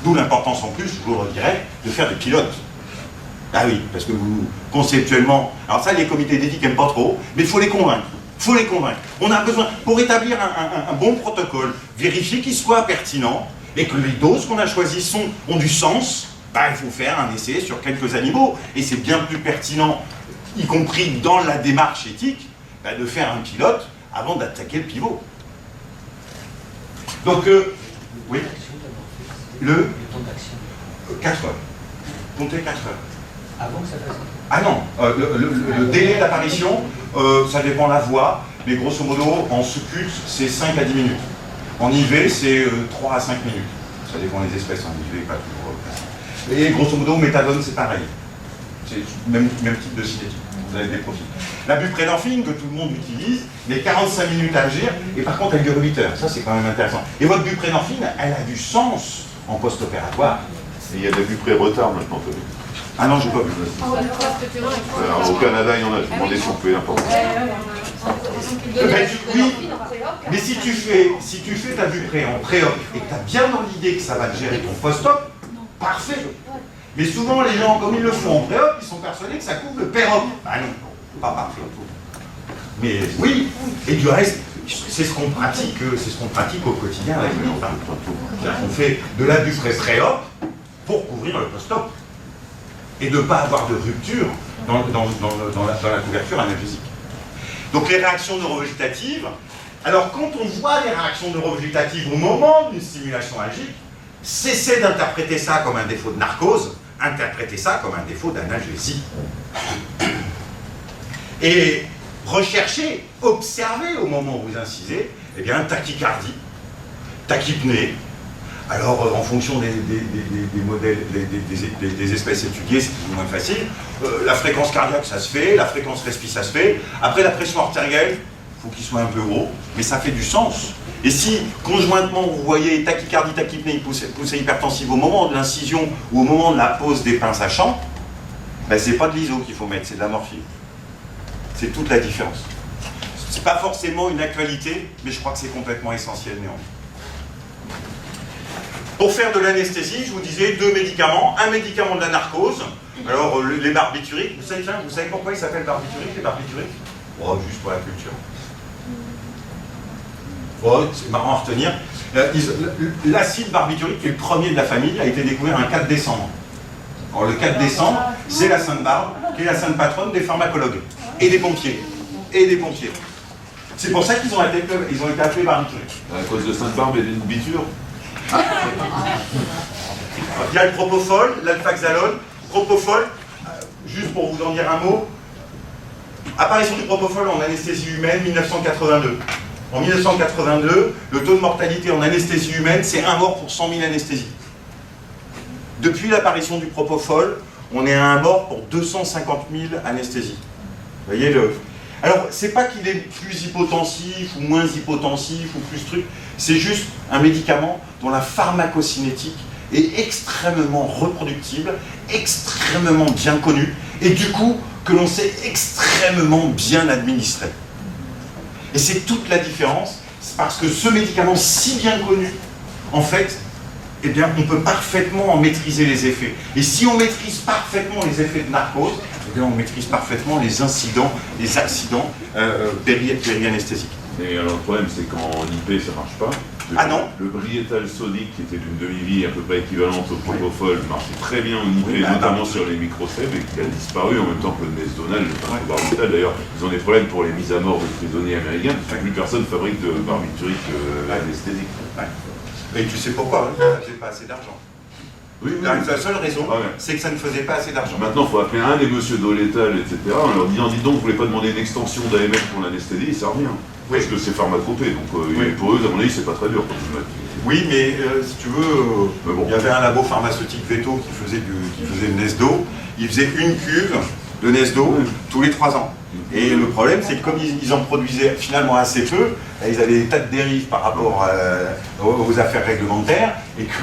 D'où l'importance en plus, je vous le redirai, de faire des pilotes. Ah oui, parce que vous, conceptuellement, alors ça les comités d'éthique n'aiment pas trop, mais il faut les convaincre. Il faut les convaincre. On a besoin, pour établir un bon protocole, vérifier qu'il soit pertinent, et que les doses qu'on a choisies ont du sens, ben, il faut faire un essai sur quelques animaux. Et c'est bien plus pertinent, y compris dans la démarche éthique, ben, de faire un pilote avant d'attaquer le pivot. Donc, oui, le temps d'action. 4 heures. Comptez 4 heures. Avant que ça fasse. Ah non, le délai d'apparition, ça dépend de la voie, mais grosso modo, en sous-cut, c'est 5 à 10 minutes. En IV, c'est 3 à 5 minutes. Ça dépend des espèces, en IV, pas toujours facile. Et grosso modo, méthadone, c'est pareil. C'est le même type de cinétique. Vous avez des profils. La buprénorphine, que tout le monde utilise, mais 45 minutes à agir, et par contre, elle dure 8 heures. Ça, c'est quand même intéressant. Et votre buprénorphine, elle a du sens en post-opératoire. Et il y a de la bupré-retard maintenant, Tony. Ah non, j'ai pas vu. Alors, au Canada, il y en a. Je me demandais si on pouvait l'importer. Oui, mais si tu fais ta bupré en pré-op et que tu as bien dans l'idée que ça va te gérer ton post-op, parfait. Mais souvent, les gens, comme ils le font en pré-op, ils sont persuadés que ça couvre le pér-op. Ah non, pas parfait. Mais oui, et du reste, c'est ce qu'on pratique au quotidien avec les enfants. C'est-à-dire qu'on fait de la bupré pré-op pour couvrir le post-op. Et de ne pas avoir de rupture dans la couverture analgésique. Donc les réactions neurovégétatives, alors quand on voit les réactions neurovégétatives au moment d'une stimulation algique, cessez d'interpréter ça comme un défaut de narcose, interprétez ça comme un défaut d'analgésie. Et recherchez, observez au moment où vous incisez, eh bien tachycardie, tachypnée. Alors, en fonction des modèles, des espèces étudiées, c'est plus ou moins facile. La fréquence cardiaque, ça se fait. La fréquence respi, ça se fait. Après, la pression artérielle, il faut qu'il soit un peu gros, mais ça fait du sens. Et si, conjointement, vous voyez tachycardie, tachypnée, poussée hypertensive au moment de l'incision ou au moment de la pose des pinces à champ, ben, c'est pas de l'ISO qu'il faut mettre, c'est de la morphine. C'est toute la différence. C'est pas forcément une actualité, mais je crois que c'est complètement essentiel néanmoins. Pour faire de l'anesthésie, je vous disais 2 médicaments. Un médicament de la narcose, alors les barbituriques, vous savez pourquoi ils s'appellent barbituriques, les barbituriques? Oh, juste pour la culture. Oh, c'est marrant à retenir. L'acide barbiturique, qui est le premier de la famille, a été découvert un 4 décembre. Alors le 4 décembre, c'est la Sainte Barbe, qui est la sainte patronne des pharmacologues, et des pompiers. C'est pour ça qu'ils ont été appelés barbituriques. À cause de Sainte-Barbe et d'une biture. Il y a le propofol, l'alfaxalone. Propofol, juste pour vous en dire un mot, apparition du propofol en anesthésie humaine, 1982. En 1982, le taux de mortalité en anesthésie humaine, c'est 1 mort pour 100 000 anesthésies. Depuis l'apparition du propofol, on est à un mort pour 250 000 anesthésies. Vous voyez le... Alors, c'est pas qu'il est plus hypotensif ou moins hypotensif ou plus truc, c'est juste un médicament dont la pharmacocinétique est extrêmement reproductible, extrêmement bien connue, et du coup, que l'on sait extrêmement bien administrer. Et c'est toute la différence, c'est parce que ce médicament si bien connu, en fait, eh bien, on peut parfaitement en maîtriser les effets. Et si on maîtrise parfaitement les effets de narcose, eh bien, on maîtrise parfaitement les incidents, les accidents péri-anesthésiques. Et alors le problème, c'est qu'en IP, ça marche pas. Ah non. Le briétal sodique, qui était d'une demi-vie à peu près équivalente au propofol, marchait très bien en IP, notamment sur les microcèbes, et qui a disparu en même temps que le nesdonal, le pentobarbital. D'ailleurs, ils ont des problèmes pour les mises à mort de prisonniers américains, parce que plus personne fabrique de barbiturique anesthésique. Et tu sais pourquoi, hein, j'ai pas assez d'argent. Oui, La seule raison, c'est que ça ne faisait pas assez d'argent. Maintenant, il faut appeler un des monsieur Doletal, etc., en leur disant, dites donc, vous voulez pas demander une extension d'AML pour l'anesthésie, ça revient. Parce que c'est pharmacopé, donc pour eux, à mon avis, c'est pas très dur. Oui, mais si tu veux, il y avait un labo pharmaceutique Veto qui faisait le Nesdo. Il faisait une cuve de Nesdo tous les 3 ans. Et le problème, c'est que comme ils en produisaient finalement assez peu, ils avaient des tas de dérives par rapport aux affaires réglementaires, et que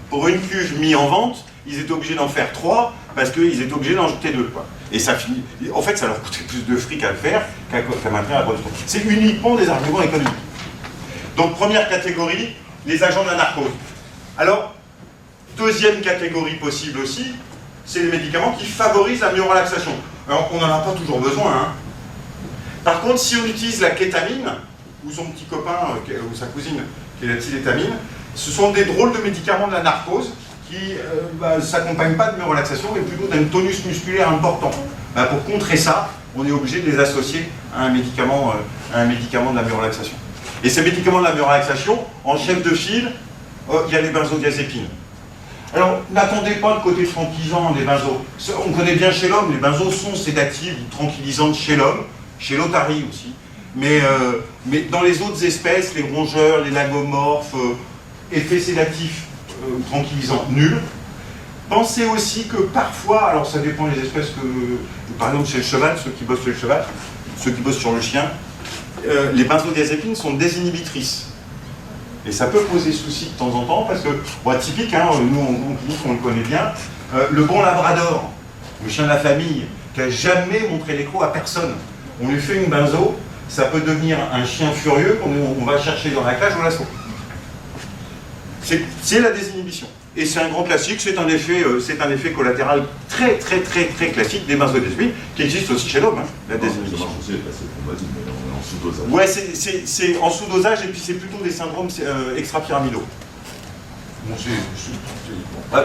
pour une cuve mise en vente, ils étaient obligés d'en faire 3 parce qu'ils étaient obligés d'en jeter 2. Et ça finit. En fait, ça leur coûtait plus de fric à le faire qu'à maintenir la production. C'est uniquement des arguments économiques. Donc, première catégorie, les agents de la narcose. Alors, deuxième catégorie possible aussi, c'est les médicaments qui favorisent la myorelaxation. Alors, on n'en a pas toujours besoin. Hein. Par contre, si on utilise la kétamine, ou son petit copain, ou sa cousine, qui est la tylétamine, ce sont des drôles de médicaments de la narcose qui ne s'accompagnent pas de myorelaxation, mais plutôt d'un tonus musculaire important. Pour contrer ça, on est obligé de les associer à un médicament de la myorelaxation. Et ces médicaments de la myorelaxation, en chef de file, il y a les benzodiazépines. Alors, n'attendez pas le côté tranquillisant des benzos. On connaît bien chez l'homme, les benzos sont sédatifs ou tranquillisantes chez l'homme, chez l'otarie aussi. Mais dans les autres espèces, les rongeurs, les lagomorphes, effets sédatifs tranquillisants nuls. Pensez aussi que parfois, alors ça dépend des espèces par exemple chez le cheval, ceux qui bossent sur le cheval, ceux qui bossent sur le chien, les benzodiazépines sont désinhibitrices. Et ça peut poser souci de temps en temps, parce que, typique, hein, nous en clinique on le connaît bien, le bon labrador, le chien de la famille, qui n'a jamais montré l'écrou à personne, on lui fait une benzo, ça peut devenir un chien furieux qu'on va chercher dans la cage ou l'assaut. C'est la désinhibition. Et c'est un grand classique, c'est un effet collatéral très classique des benzodiazépines, qui existe aussi chez l'homme, hein, la désinhibition. En sous-dosage. Ouais, c'est en sous-dosage, et puis c'est plutôt des syndromes extrapyramidaux. Bon,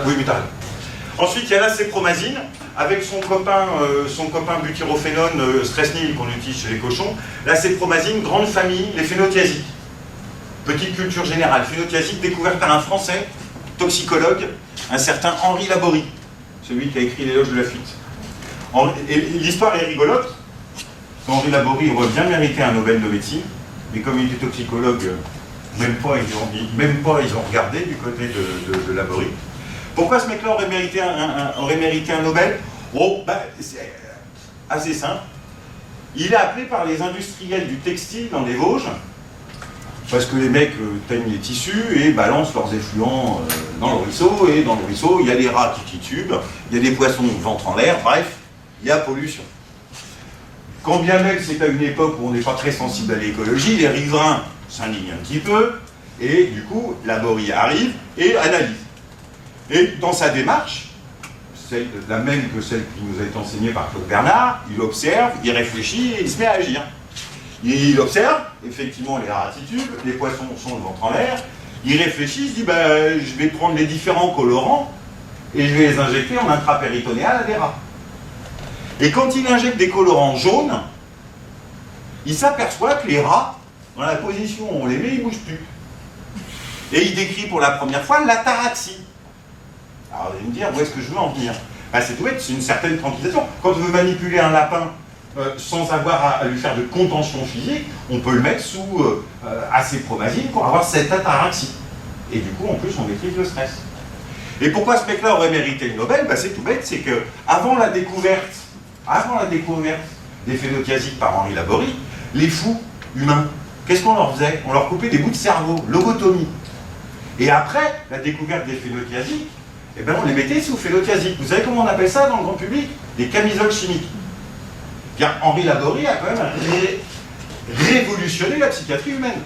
oui, mais t'as raison. Ensuite, il y a la cépromazine, avec son copain butyrophénone stress-nil qu'on utilise chez les cochons. La cépromazine, grande famille, les phénothiasiques. Petite culture générale, phénothiasique découverte par un Français, toxicologue, un certain Henri Laborie, celui qui a écrit l'éloge de la fuite. Et l'histoire est rigolote. Henri Laborie aurait bien mérité un Nobel de médecine, mais comme il était toxicologue, même pas ils ont regardé du côté de Laborie. Pourquoi ce mec-là aurait mérité un Nobel? C'est assez simple. Il est appelé par les industriels du textile dans les Vosges, parce que les mecs teignent les tissus et balancent leurs effluents dans le ruisseau, et dans le ruisseau, il y a des rats qui titubent, il y a des poissons ventre en l'air, bref, il y a pollution. Quand bien même c'est à une époque où on n'est pas très sensible à l'écologie, les riverains s'indignent un petit peu, et du coup, Laborie arrive et analyse. Et dans sa démarche, la même que celle qui nous a été enseignée par Claude Bernard, il observe, il réfléchit et il se met à agir. Il observe, effectivement, les rats titubent, les poissons sont le ventre en l'air, il réfléchit, il se dit, je vais prendre les différents colorants et je vais les injecter en intrapéritonéal à des rats. Et quand il injecte des colorants jaunes, il s'aperçoit que les rats, dans la position où on les met, ils ne bougent plus. Et il décrit pour la première fois l'ataraxie. Alors vous allez me dire, où est-ce que je veux en venir? C'est tout bête, c'est une certaine tranquillisation. Quand on veut manipuler un lapin sans avoir à lui faire de contention physique, on peut le mettre sous acépromazine pour avoir cette ataraxie. Et du coup, en plus, on maîtrise le stress. Et pourquoi ce mec-là aurait mérité le Nobel? C'est tout bête, c'est que avant la découverte des phénothiasiques par Henri Laborie, les fous humains, qu'est-ce qu'on leur faisait? On leur coupait des bouts de cerveau, lobotomie. Et après la découverte des phénothiasiques, eh ben on les mettait sous phénothiasique. Vous savez comment on appelle ça dans le grand public? Des camisoles chimiques. Bien, Henri Laborie a quand même révolutionné la psychiatrie humaine.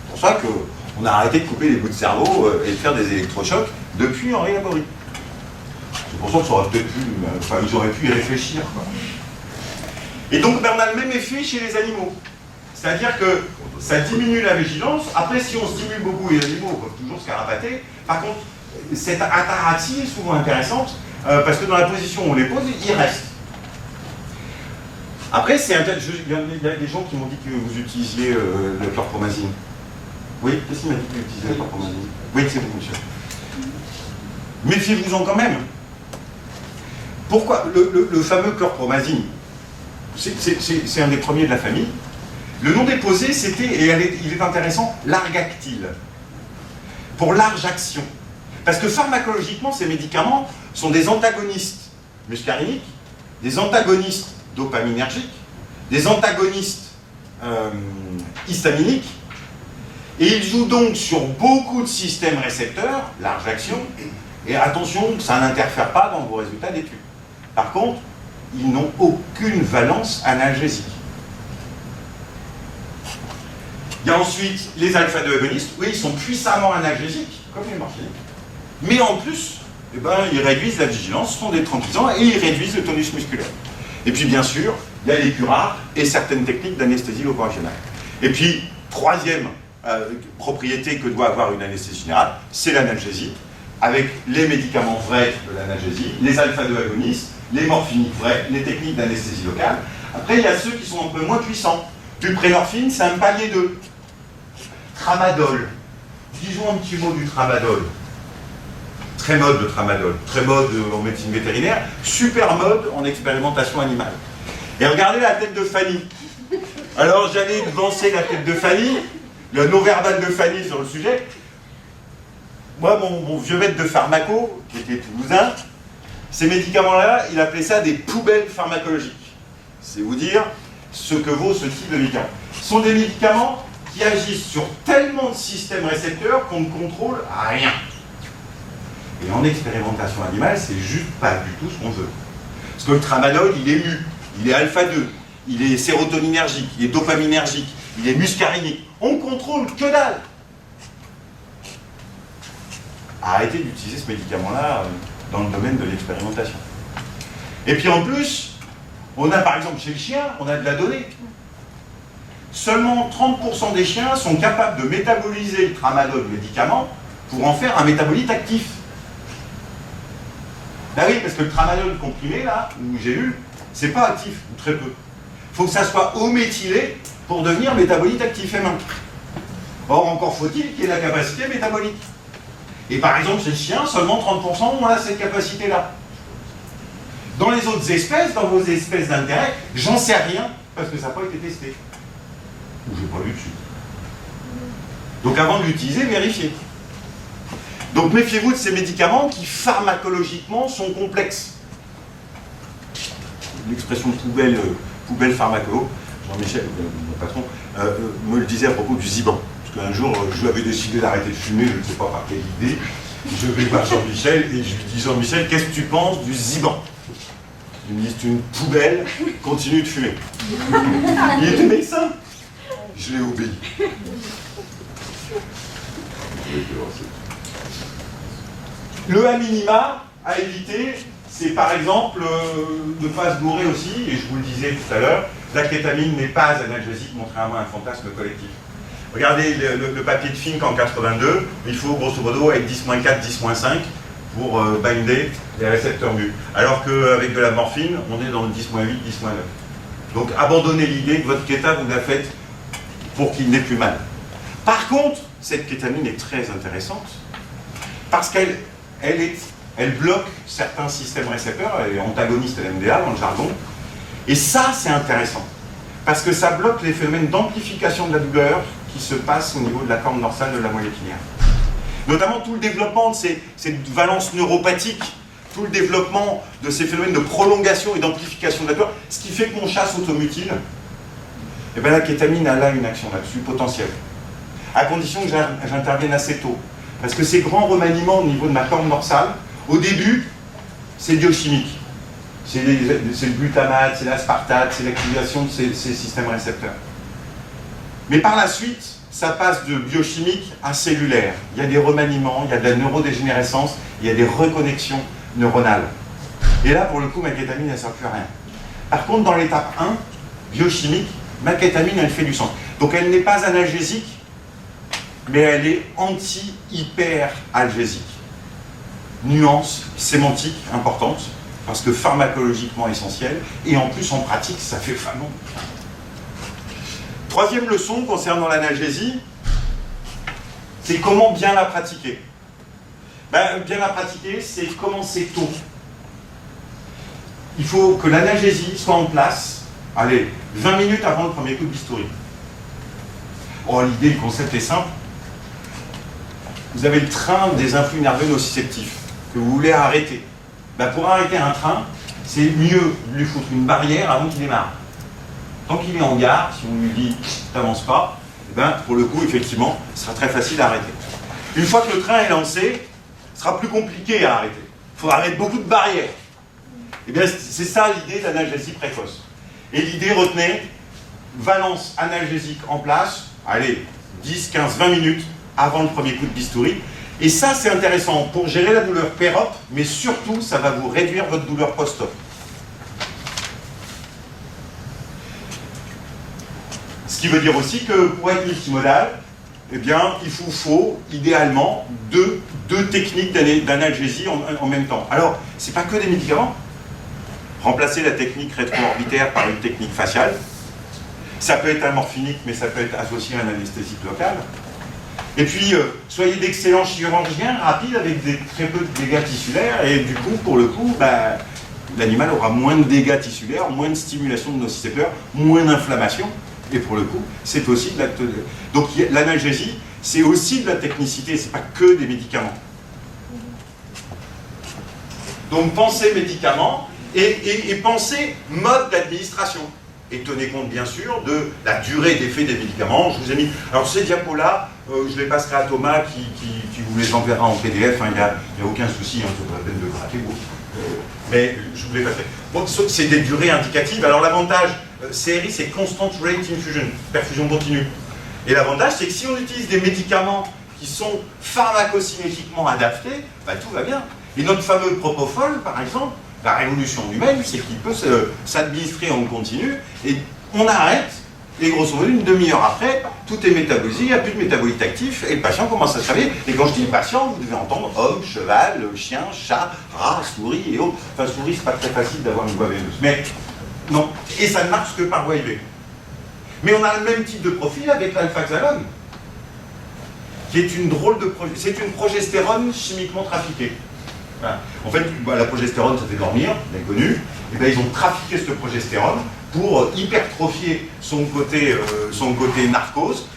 C'est pour ça qu'on a arrêté de couper les bouts de cerveau et de faire des électrochocs depuis Henri Laborie. C'est pour ça que ça aurait peut-être pu, enfin, ils auraient pu y réfléchir, quoi. Et donc, on a le même effet chez les animaux. C'est-à-dire que ça diminue la vigilance. Après, si on stimule beaucoup les animaux, on peut toujours se carapater. Par contre, cette ataraxie est souvent intéressante parce que dans la position où on les pose, ils restent. Après, il y a des gens qui m'ont dit que vous utilisiez le chlorpromazine. Oui, qu'est-ce qu'il m'a dit que vous utilisiez le chlorpromazine? Oui, c'est vous, monsieur. Méfiez-vous-en quand même. Pourquoi le fameux chlorpromazine, c'est un des premiers de la famille. Le nom déposé, c'était, et il est intéressant, largactyle. Pour large action. Parce que pharmacologiquement, ces médicaments sont des antagonistes muscariniques, des antagonistes dopaminergiques, des antagonistes histaminiques, et ils jouent donc sur beaucoup de systèmes récepteurs, large action, et attention, ça n'interfère pas dans vos résultats d'études. Par contre, ils n'ont aucune valence analgésique. Il y a ensuite les alpha-2 agonistes, oui, ils sont puissamment analgésiques, comme les morphines, mais en plus, eh ben, ils réduisent la vigilance, sont des tranquillisants, et ils réduisent le tonus musculaire. Et puis bien sûr, il y a les curares et certaines techniques d'anesthésie loco-régionale. Et puis, troisième propriété que doit avoir une anesthésie générale, c'est l'analgésie, avec les médicaments vrais de l'analgésie, les alpha-2 agonistes, les morphiniques vrais, les techniques d'anesthésie locale. Après, il y a ceux qui sont un peu moins puissants. Buprenorphine, c'est un palier 2. Tramadol. Disons un petit mot du tramadol. Très mode le tramadol, très mode en médecine vétérinaire, super mode en expérimentation animale. Et regardez la tête de Fanny. Alors j'allais devancer la tête de Fanny, le non-verbal de Fanny sur le sujet. Moi, mon vieux maître de pharmaco, qui était toulousain, ces médicaments-là, il appelait ça des poubelles pharmacologiques. C'est vous dire ce que vaut ce type de médicaments. Ce sont des médicaments qui agissent sur tellement de systèmes récepteurs qu'on ne contrôle rien. Et en expérimentation animale, c'est juste pas du tout ce qu'on veut. Parce que le tramadol, il est mu, il est alpha-2, il est sérotoninergique, il est dopaminergique, il est muscarinique. On contrôle que dalle. Arrêtez d'utiliser ce médicament-là dans le domaine de l'expérimentation. Et puis en plus, on a par exemple chez le chien, on a de la donnée. Seulement 30% des chiens sont capables de métaboliser le tramadol, le médicament, pour en faire un métabolite actif. Ben oui, parce que le tramadol comprimé, là, ou gélule, c'est pas actif, ou très peu. Il faut que ça soit O-méthylé pour devenir métabolite actif M1. Or, encore faut-il qu'il y ait la capacité métabolique. Et par exemple, chez le chien, seulement 30% ont cette capacité-là. Dans les autres espèces, dans vos espèces d'intérêt, j'en sais rien, parce que ça n'a pas été testé. Ou je n'ai pas lu dessus. Donc avant de l'utiliser, vérifiez. Donc méfiez-vous de ces médicaments qui pharmacologiquement sont complexes. L'expression poubelle pharmacolo, Jean-Michel, mon patron, me le disait à propos du Ziban. Parce qu'un jour, je avais décidé d'arrêter de fumer, je ne sais pas par quelle idée. Je vais voir Jean-Michel et je lui dis, Jean-Michel, qu'est-ce que tu penses du Ziban? Il me dit, c'est une poubelle, continue de fumer. Il était médecin. Je l'ai obéi. Le A minima à éviter, c'est par exemple ne pas se bourrer aussi, et je vous le disais tout à l'heure, la kétamine n'est pas analgésique, contrairement à un fantasme collectif. Regardez le papier de Fink en 82, il faut grosso modo être 10-4, 10-5 pour binder les récepteurs mu. Alors qu'avec de la morphine, on est dans le 10-8, 10-9. Donc abandonnez l'idée que votre kéta vous la faites pour qu'il n'ait plus mal. Par contre, cette kétamine est très intéressante parce qu'elle bloque certains systèmes récepteurs, elle est antagoniste à l'MDA dans le jargon, et ça c'est intéressant parce que ça bloque les phénomènes d'amplification de la douleur qui se passent au niveau de la corne dorsale de la moelle épinière. Notamment tout le développement de cette valence neuropathique, tout le développement de ces phénomènes de prolongation et d'amplification de la douleur, ce qui fait que mon chat s'automutile, et bien la kétamine a là une action là-dessus potentielle. À condition que j'intervienne assez tôt. Parce que ces grands remaniements au niveau de ma corne dorsale, au début, c'est biochimique. C'est le glutamate, c'est l'aspartate, c'est l'activation de ces systèmes récepteurs. Mais par la suite, ça passe de biochimique à cellulaire. Il y a des remaniements, il y a de la neurodégénérescence, il y a des reconnexions neuronales. Et là, pour le coup, ma kétamine, elle ne sert plus à rien. Par contre, dans l'étape 1, biochimique, ma kétamine, elle fait du sens. Donc elle n'est pas analgésique, mais elle est anti-hyperalgésique. Nuance sémantique importante, parce que pharmacologiquement essentielle, et en plus en pratique, ça fait vraiment. Troisième leçon concernant l'analgésie, c'est comment bien la pratiquer. Ben, bien la pratiquer, c'est commencer tôt. Il faut que l'analgésie soit en place, allez, 20 minutes avant le premier coup de bistouri. Oh, l'idée, le concept est simple. Vous avez le train des influx nerveux nociceptifs que vous voulez arrêter. Ben, pour arrêter un train, c'est mieux de lui foutre une barrière avant qu'il démarre. Tant qu'il est en gare, si on lui dit « t'avances pas », ben, pour le coup, effectivement, ce sera très facile à arrêter. Une fois que le train est lancé, ce sera plus compliqué à arrêter. Il faudra mettre beaucoup de barrières. Et bien, c'est ça l'idée de l'analgésie précoce. Et l'idée, retenez, valence analgésique en place, allez, 10, 15, 20 minutes avant le premier coup de bistouri. Et ça, c'est intéressant pour gérer la douleur pér-op, mais surtout, ça va vous réduire votre douleur post-op. Ce qui veut dire aussi que pour être multimodal, eh bien, il vous faut idéalement deux techniques d'analgésie en même temps. Alors, ce n'est pas que des médicaments. Remplacer la technique rétro-orbitaire par une technique faciale. Ça peut être amorphinique, mais ça peut être associé à un anesthésique local. Et puis, soyez d'excellents chirurgiens rapides avec très peu de dégâts tissulaires. Et du coup, pour le coup, bah, l'animal aura moins de dégâts tissulaires, moins de stimulation de nocicepteurs, moins d'inflammation. Et pour le coup, c'est aussi de la... Donc l'analgésie, c'est aussi de la technicité, c'est pas que des médicaments. Donc pensez médicaments et pensez mode d'administration. Et tenez compte bien sûr de la durée d'effet des médicaments. Je vous ai mis... Alors ces diapos-là, je les passerai à Thomas qui vous les enverra en PDF, il n'y a aucun souci, c'est pas la peine de gratter. Mais je vous les passerai. Bon, c'est des durées indicatives. Alors l'avantage, CRI, c'est Constant Rate Infusion, perfusion continue. Et l'avantage, c'est que si on utilise des médicaments qui sont pharmacocinétiquement adaptés, bah, tout va bien. Et notre fameux propofol, par exemple, la révolution humaine, c'est qu'il peut s'administrer en continu, et on arrête, et grosso modo, une demi-heure après, tout est métabolisé, il n'y a plus de métabolite actif, et le patient commence à se réveiller. Et quand je dis patient, vous devez entendre homme, cheval, chien, chat, rat, souris et autres. Enfin, souris, c'est pas très facile d'avoir une voie veineuse. Mais non, et ça ne marche que par voie IV. Mais on a le même type de profil avec l'alphaxalone, qui est une drôle de... C'est une progestérone chimiquement trafiquée. Voilà. En fait, bah, la progestérone, ça fait dormir, bien connu. Et bien, ils ont trafiqué cette progestérone pour hypertrophier son côté narcose,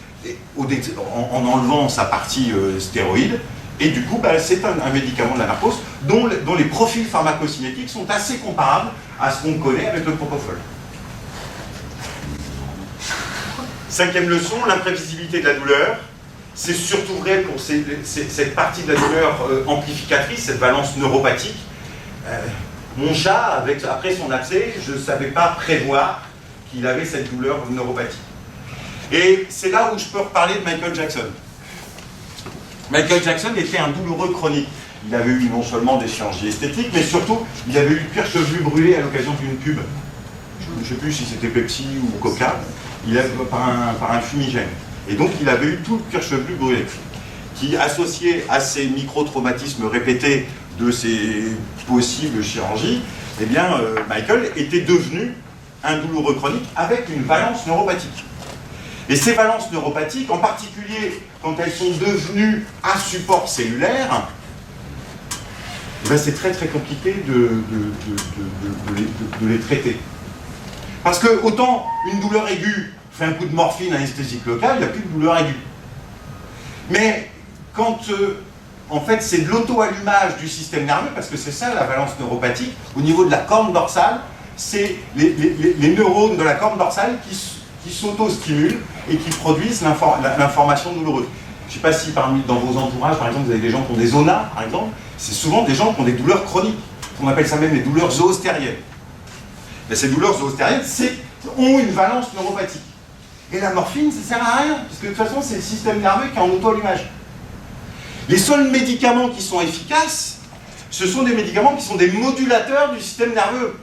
en enlevant sa partie stéroïde. Et du coup, bah, c'est un médicament de la narcose dont les profils pharmacocinétiques sont assez comparables à ce qu'on connaît avec le propofol. Cinquième leçon, l'imprévisibilité de la douleur. C'est surtout vrai pour cette partie de la douleur amplificatrice, cette valence neuropathique. Mon chat, après son abcès, je ne savais pas prévoir qu'il avait cette douleur neuropathique. Et c'est là où je peux reparler de Michael Jackson. Michael Jackson était un douloureux chronique. Il avait eu non seulement des chirurgies esthétiques, mais surtout, il avait eu le cuir chevelu brûlé à l'occasion d'une pub. Je ne sais plus si c'était Pepsi ou Coca, par un fumigène. Et donc, il avait eu tout le cuir chevelu brûlé, qui, associé à ces micro-traumatismes répétés de ces possibles chirurgies, eh bien, Michael était devenu un douloureux chronique avec une valence neuropathique. Et ces valences neuropathiques, en particulier quand elles sont devenues à support cellulaire, eh c'est très très compliqué de les traiter. Parce que autant une douleur aiguë fait un coup de morphine anesthésique local, il n'y a plus de douleur aiguë. Mais quand en fait, c'est de l'auto-allumage du système nerveux, parce que c'est ça la valence neuropathique. Au niveau de la corne dorsale, c'est les neurones de la corne dorsale qui s'auto-stimulent et qui produisent l'information douloureuse. Je ne sais pas si dans vos entourages, par exemple, vous avez des gens qui ont des zonas, par exemple, c'est souvent des gens qui ont des douleurs chroniques. On appelle ça même les douleurs zoostériennes. Mais ces douleurs zoostériennes ont une valence neuropathique. Et la morphine, ça ne sert à rien, parce que de toute façon, c'est le système nerveux qui est en auto-allumage. Les seuls médicaments qui sont efficaces, ce sont des médicaments qui sont des modulateurs du système nerveux.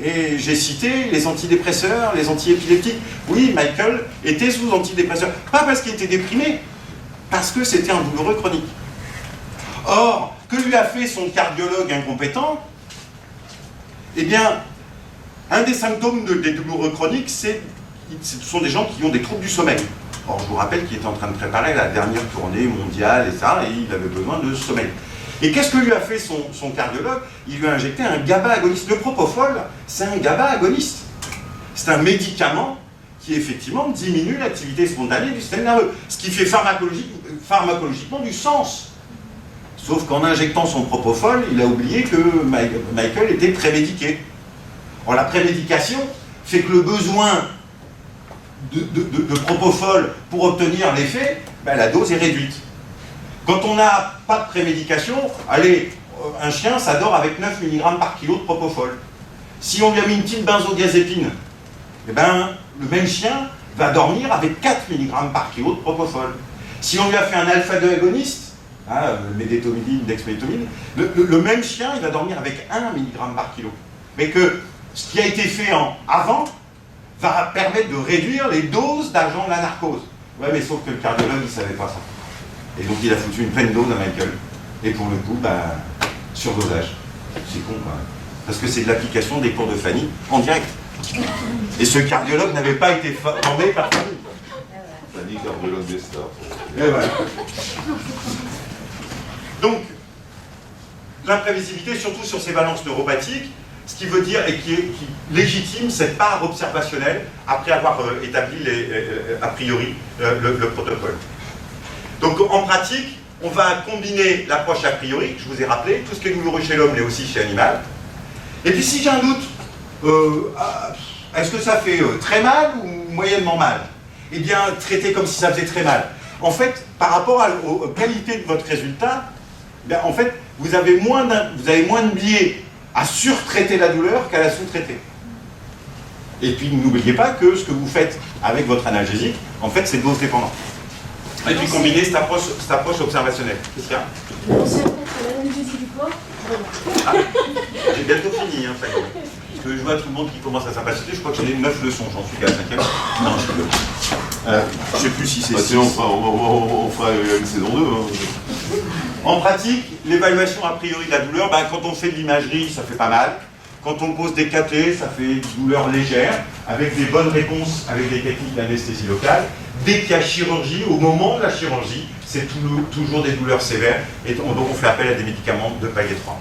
Et j'ai cité les antidépresseurs, les antiépileptiques. Oui, Michael était sous antidépresseurs. Pas parce qu'il était déprimé, parce que c'était un douloureux chronique. Or, que lui a fait son cardiologue incompétent? Eh bien, un des symptômes des douloureux chroniques, ce sont des gens qui ont des troubles du sommeil. Or, je vous rappelle qu'il était en train de préparer la dernière tournée mondiale et ça, et il avait besoin de sommeil. Et qu'est-ce que lui a fait son cardiologue? Il lui a injecté un GABA agoniste. Le propofol, c'est un GABA agoniste. C'est un médicament qui, effectivement, diminue l'activité spontanée du système nerveux. Ce qui fait pharmacologiquement du sens. Sauf qu'en injectant son propofol, il a oublié que Michael était prémédiqué. Or, la prémédication fait que le besoin de propofol pour obtenir l'effet, la dose est réduite. Quand on n'a pas de prémédication, allez, un chien, ça dort avec 9 mg par kilo de propofol. Si on lui a mis une petite benzodiazépine, eh ben, le même chien va dormir avec 4 mg par kilo de propofol. Si on lui a fait un alpha-2 agoniste, médétomidine, dexmédetomidine, le même chien, il va dormir avec 1 mg par kilo. Mais que ce qui a été fait avant va permettre de réduire les doses d'agents de la narcose. Ouais, mais sauf que le cardiologue, il ne savait pas ça. Et donc il a foutu une pleine dose à Michael. Et pour le coup, surdosage. C'est con quand même. Parce que c'est de l'application des cours de Fanny en direct. Et ce cardiologue n'avait pas été formé par Fanny. Fanny, cardiologue des stars. Et voilà. Donc, l'imprévisibilité, surtout sur ces valences neuropathiques, ce qui veut dire et qui légitime cette part observationnelle après avoir établi a priori le protocole. Donc en pratique, on va combiner l'approche a priori, que je vous ai rappelé, tout ce qui est douloureux chez l'homme l'est aussi chez l'animal. Et puis si j'ai un doute, est-ce que ça fait très mal ou moyennement mal? Eh bien, traiter comme si ça faisait très mal. En fait, par rapport aux qualités de votre résultat, en fait, vous avez moins de biais à surtraiter la douleur qu'à la sous-traiter. Et puis n'oubliez pas que ce que vous faites avec votre analgésique, en fait, c'est dose dépendant. Et puis combiner cette approche observationnelle. Qu'est-ce qu'il y a? L'analgésie du corps. J'ai bientôt fini, ça y est. Parce que je vois tout le monde qui commence à s'impatienter. Je crois que j'en ai 9 leçons, j'en suis qu'à la 5e. Non, je rigole. Je ne sais plus si c'est 6. Sinon, on fera une saison 2. Hein. En pratique, l'évaluation a priori de la douleur, quand on fait de l'imagerie, ça fait pas mal. Quand on pose des cathés, ça fait une douleur légère, avec des bonnes réponses, avec des techniques d'anesthésie locale. Dès qu'il y a chirurgie, au moment de la chirurgie, c'est toujours des douleurs sévères, et donc on fait appel à des médicaments de palier 3.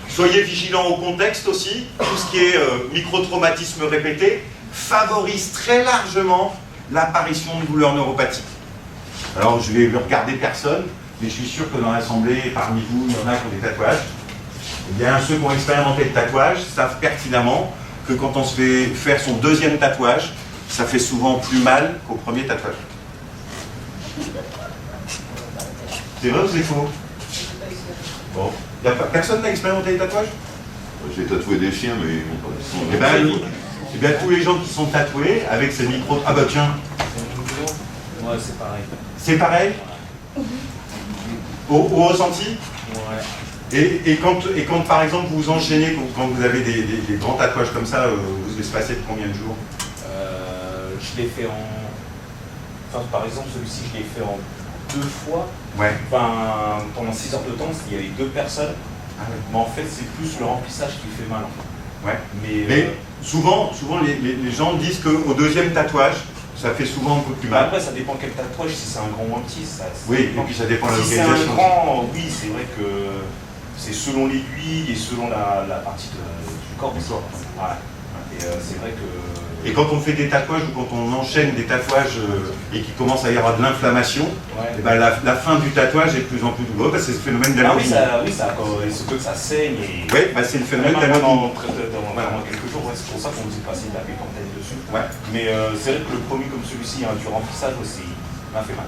Soyez vigilants au contexte aussi. Tout ce qui est microtraumatisme répété favorise très largement l'apparition de douleurs neuropathiques. Alors je vais regarder personne, mais je suis sûr que dans l'assemblée, parmi vous, il y en a qui ont des tatouages. Eh bien, ceux qui ont expérimenté le tatouage savent pertinemment que quand on se fait faire son deuxième tatouage, ça fait souvent plus mal qu'au premier tatouage. C'est vrai ou c'est faux? Bon. Personne n'a expérimenté les tatouages? J'ai tatoué des chiens, mais ils m'ont pas. Eh bien, tous les gens qui sont tatoués avec ces micros... Ah bah tiens. Ouais, c'est pareil. C'est pareil? Au ressenti? Ouais. Et quand par exemple vous enchaînez, quand vous avez des grands tatouages comme ça, vous espacez de combien de jours? Je l'ai fait Enfin, par exemple, celui-ci, je l'ai fait en 2 fois. Ouais. Enfin, pendant 6 heures de temps, il y avait 2 personnes. Ah ouais. Mais en fait, c'est plus le remplissage qui fait mal. En fait. Ouais. Mais souvent les gens disent qu'au deuxième tatouage, ça fait souvent un peu plus mal. Après, ça dépend quel tatouage, si c'est un grand ou un petit. Oui, et puis ça dépend de la Si c'est un localisation. grand, oui, c'est vrai que c'est selon l'aiguille et selon la partie du corps. Du corps. Ouais. Et c'est vrai que... Et quand on fait des tatouages ou quand on enchaîne des tatouages et qu'il commence à y avoir de l'inflammation, Ouais. et ben la fin du tatouage est de plus en plus douloureuse parce que c'est le phénomène Ah oui, d'anodie. il se peut que ça saigne. Et... Oui, bah c'est le phénomène Même d'anodie. dans quelques jours, ouais, c'est pour ça qu'on dit de passer de la pépantène dessus. Ouais. Mais c'est vrai que le premier comme celui-ci, hein, du remplissage aussi, m'a fait mal.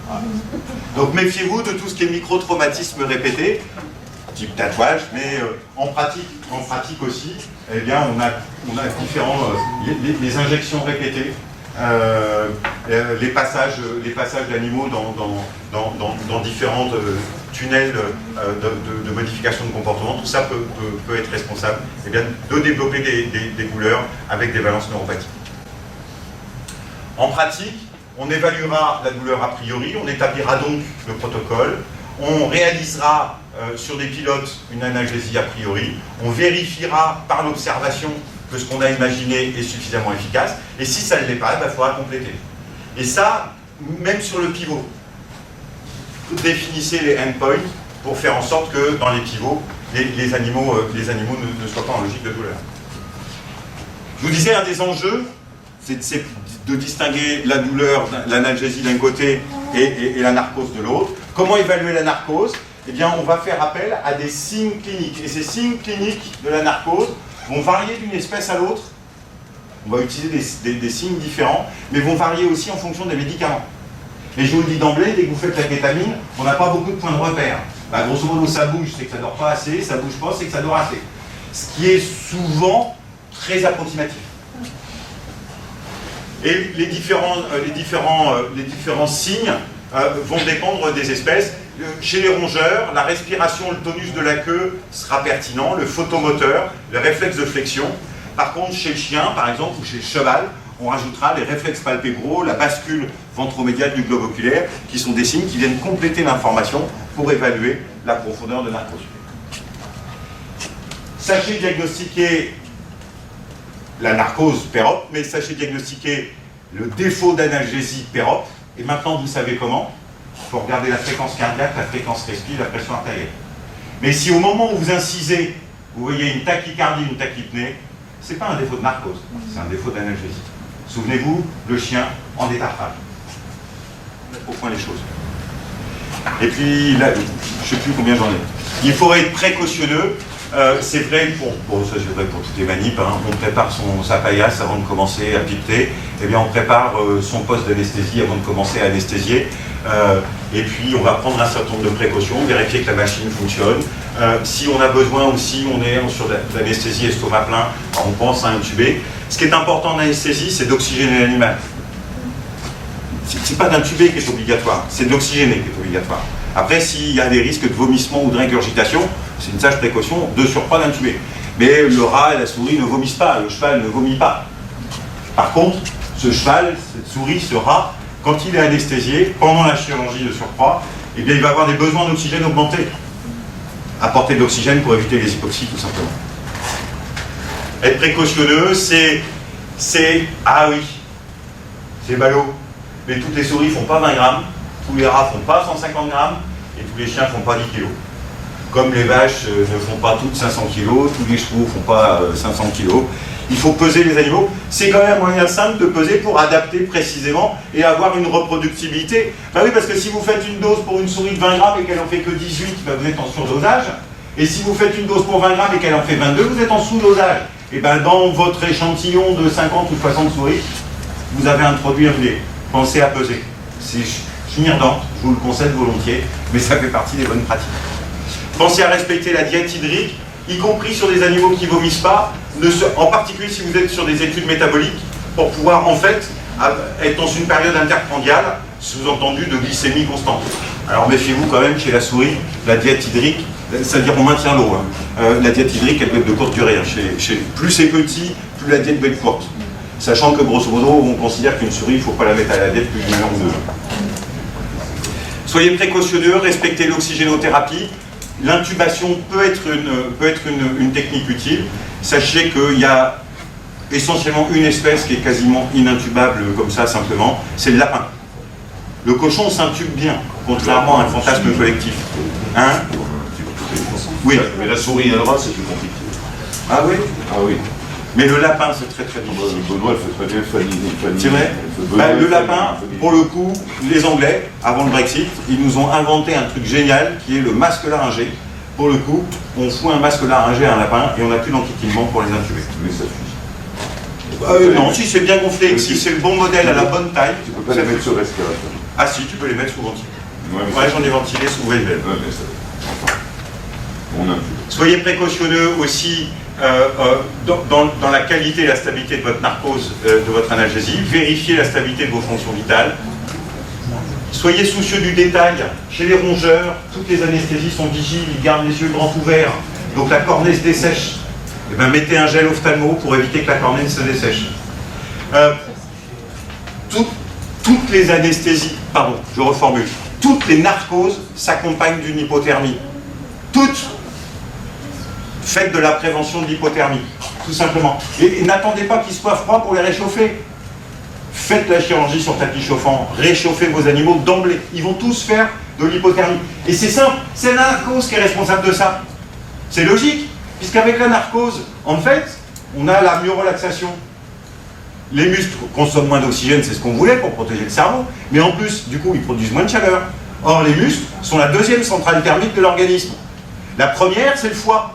Voilà. Donc méfiez-vous de tout ce qui est micro-traumatisme répété, type tatouage, mais en pratique aussi, eh bien on a différents, les injections répétées, les passages d'animaux dans différents tunnels de modification de comportement, tout ça peut être responsable eh bien, de développer des douleurs avec des valences neuropathiques. En pratique, on évaluera la douleur a priori, on établira donc le protocole, on réalisera sur des pilotes une analgésie a priori, on vérifiera par l'observation que ce qu'on a imaginé est suffisamment efficace, et si ça ne l'est pas, il faudra compléter. Et ça, même sur le pivot, définissez les endpoints pour faire en sorte que dans les pivots, les animaux ne soient pas en logique de douleur. Je vous disais, un des enjeux, c'est de distinguer la douleur, l'analgésie d'un côté et la narcose de l'autre. Comment évaluer la narcose? Eh bien, on va faire appel à des signes cliniques. Et ces signes cliniques de la narcose vont varier d'une espèce à l'autre. On va utiliser des signes différents, mais vont varier aussi en fonction des médicaments. Et je vous le dis d'emblée, dès que vous faites la kétamine, on n'a pas beaucoup de points de repère. Bah, grosso modo, ça bouge, c'est que ça ne dort pas assez, ça ne bouge pas, c'est que ça dort assez. Ce qui est souvent très approximatif. Et les différents signes vont dépendre des espèces. Chez les rongeurs, la respiration, le tonus de la queue sera pertinent, le photomoteur, le réflexe de flexion. Par contre, chez le chien, par exemple, ou chez le cheval, on rajoutera les réflexes palpébraux, la bascule ventromédiale du globe oculaire, qui sont des signes qui viennent compléter l'information pour évaluer la profondeur de narcose. Sachez diagnostiquer la narcose PEROP, mais sachez diagnostiquer le défaut d'analgésie PEROP. Et maintenant, vous savez comment. Il faut regarder la fréquence cardiaque, la fréquence respire, la pression artérielle. Mais si au moment où vous incisez, vous voyez une tachycardie, une tachypnée, ce n'est pas un défaut de narcose, c'est un défaut d'analgésie. Souvenez-vous, le chien en détartrage. Mettre au point les choses. Et puis, là, je ne sais plus combien j'en ai. Il faut être précautionneux. C'est vrai ça c'est vrai pour toutes les manips, hein. On prépare sa paillasse avant de commencer à piqueter, eh bien on prépare son poste d'anesthésie avant de commencer à anesthésier, et puis on va prendre un certain nombre de précautions, vérifier que la machine fonctionne. Si on a besoin aussi, on est sur de l'anesthésie estomac plein, on pense à intuber. Ce qui est important en anesthésie, c'est d'oxygéner l'animal. C'est pas d'intuber qui est obligatoire, c'est de l'oxygéner qui est obligatoire. Après, s'il y a des risques de vomissement ou de régurgitation, c'est une sage précaution de surcroît d'intuber. Mais le rat et la souris ne vomissent pas, le cheval ne vomit pas. Par contre, ce cheval, cette souris, ce rat, quand il est anesthésié, pendant la chirurgie de surcroît, eh bien, il va avoir des besoins d'oxygène augmentés. Apporter de l'oxygène pour éviter les hypoxies, tout simplement. Être précautionneux, ah oui, c'est ballot, mais toutes les souris font pas 20 grammes, tous les rats font pas 150 grammes, et tous les chiens font pas 10 kilos. Comme les vaches ne font pas toutes 500 kg, tous les chevaux ne font pas 500 kg. Il faut peser les animaux. C'est quand même un moyen simple de peser pour adapter précisément et avoir une reproductibilité. Ben oui, parce que si vous faites une dose pour une souris de 20 grammes et qu'elle en fait que 18, ben vous êtes en surdosage. Et si vous faites une dose pour 20 grammes et qu'elle en fait 22, vous êtes en sous-dosage. Et ben dans votre échantillon de 50 ou 60 souris, vous avez introduit un biais. Pensez à peser. C'est schmierdant, je vous le conseille volontiers, mais ça fait partie des bonnes pratiques. Pensez à respecter la diète hydrique, y compris sur des animaux qui ne vomissent pas, en particulier si vous êtes sur des études métaboliques, pour pouvoir en fait être dans une période interprandiale, sous-entendu de glycémie constante. Alors méfiez-vous quand même chez la souris, la diète hydrique, c'est-à-dire on maintient l'eau. La diète hydrique, elle peut être de courte durée. Plus c'est petit, plus la diète peut être courte. Sachant que grosso modo, on considère qu'une souris, il ne faut pas la mettre à la diète plus d'une heure ou deux. Soyez précautionneux, respectez l'oxygénothérapie. L'intubation peut être une technique utile. Sachez qu'il y a essentiellement une espèce qui est quasiment inintubable comme ça simplement, c'est le lapin. Le cochon s'intube bien, contrairement à un fantasme collectif. Hein? Oui. Mais la souris et le rat, c'est plus compliqué. Ah oui? Ah oui. Mais le lapin, c'est très très difficile. Benoît, elle fait très bien Fanny. C'est vrai. Le lapin, pour le coup, les Anglais, avant le Brexit, ils nous ont inventé un truc génial qui est le masque laryngé. Pour le coup, on fout un masque laryngé à un lapin et on n'a plus d'enquiquinement pour les intuber. Mais ça suffit. Non, si c'est bien gonflé, si c'est le bon modèle à la bonne taille. Tu peux pas les mettre sur respirateur. Ah si, tu peux les mettre sous ventilé. Ouais, J'en ai ventilé sous VLV. Ouais, mais ça... Enfin, on a... Soyez précautionneux aussi dans la qualité et la stabilité de votre narcose, de votre analgésie. Vérifiez la stabilité de vos fonctions vitales. Soyez soucieux du détail. Chez les rongeurs, toutes les anesthésies sont vigiles, ils gardent les yeux grands ouverts. Donc la cornée se dessèche. Et bien, mettez un gel ophtalmo pour éviter que la cornée ne se dessèche. Toutes les anesthésies, pardon, je reformule, toutes les narcoses s'accompagnent d'une hypothermie. Toutes. Faites de la prévention de l'hypothermie, tout simplement. Et n'attendez pas qu'il soit froid pour les réchauffer. Faites la chirurgie sur tapis chauffant, réchauffez vos animaux d'emblée. Ils vont tous faire de l'hypothermie. Et c'est simple, c'est la narcose qui est responsable de ça. C'est logique, puisqu'avec la narcose, en fait, on a la myorelaxation. Les muscles consomment moins d'oxygène, c'est ce qu'on voulait pour protéger le cerveau, mais en plus, du coup, ils produisent moins de chaleur. Or, les muscles sont la deuxième centrale thermique de l'organisme. La première, c'est le foie.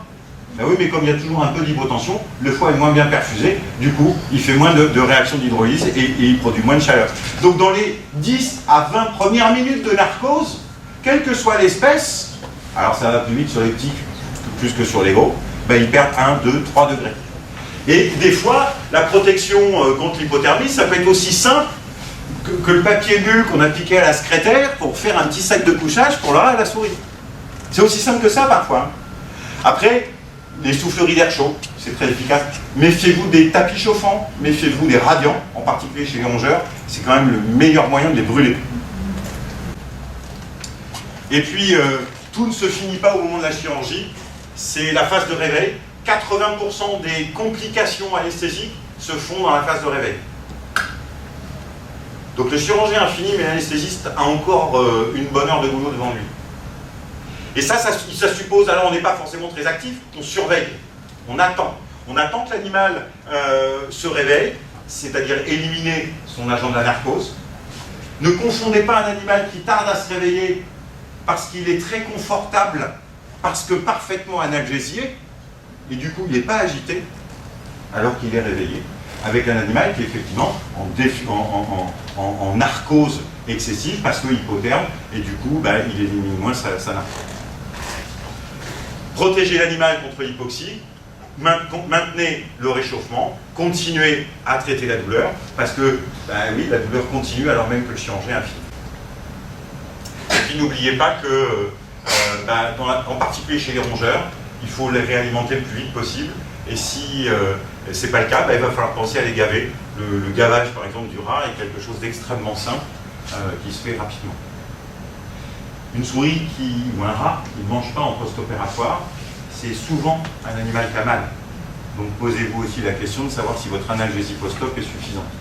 Ben oui, mais comme il y a toujours un peu d'hypotension, le foie est moins bien perfusé, du coup, il fait moins de réactions d'hydrolyse et il produit moins de chaleur. Donc dans les 10 à 20 premières minutes de narcose, quelle que soit l'espèce, alors ça va plus vite sur les petits plus que sur les gros, ben ils perdent 1, 2, 3 degrés. Et des fois, la protection contre l'hypothermie, ça peut être aussi simple que le papier bulle qu'on a piqué à la secrétaire pour faire un petit sac de couchage pour l'oreille à la souris. C'est aussi simple que ça parfois. Après, les souffleries d'air chaud, c'est très efficace. Méfiez-vous des tapis chauffants, méfiez-vous des radiants, en particulier chez les rongeurs, c'est quand même le meilleur moyen de les brûler. Et puis, tout ne se finit pas au moment de la chirurgie, c'est la phase de réveil. 80% des complications anesthésiques se font dans la phase de réveil. Donc le chirurgien a fini, mais l'anesthésiste a encore une bonne heure de boulot devant lui. Et ça suppose, alors on n'est pas forcément très actif, on surveille, on attend. On attend que l'animal se réveille, c'est-à-dire éliminer son agent de la narcose. Ne confondez pas un animal qui tarde à se réveiller parce qu'il est très confortable, parce que parfaitement analgésié, et du coup il n'est pas agité, alors qu'il est réveillé, avec un animal qui est effectivement en narcose excessive, parce que hypotherme, et du coup il élimine moins sa narcose. Protégez l'animal contre l'hypoxie, maintenez le réchauffement, continuez à traiter la douleur, parce que, oui, la douleur continue alors même que le chirurgien a fini. Et puis n'oubliez pas que, en particulier chez les rongeurs, il faut les réalimenter le plus vite possible, et si ce n'est pas le cas, il va falloir penser à les gaver. Le gavage, par exemple, du rat est quelque chose d'extrêmement simple qui se fait rapidement. Une souris ou un rat qui ne mange pas en post-opératoire, c'est souvent un animal qui a mal. Donc posez-vous aussi la question de savoir si votre analgésie post-op est suffisante.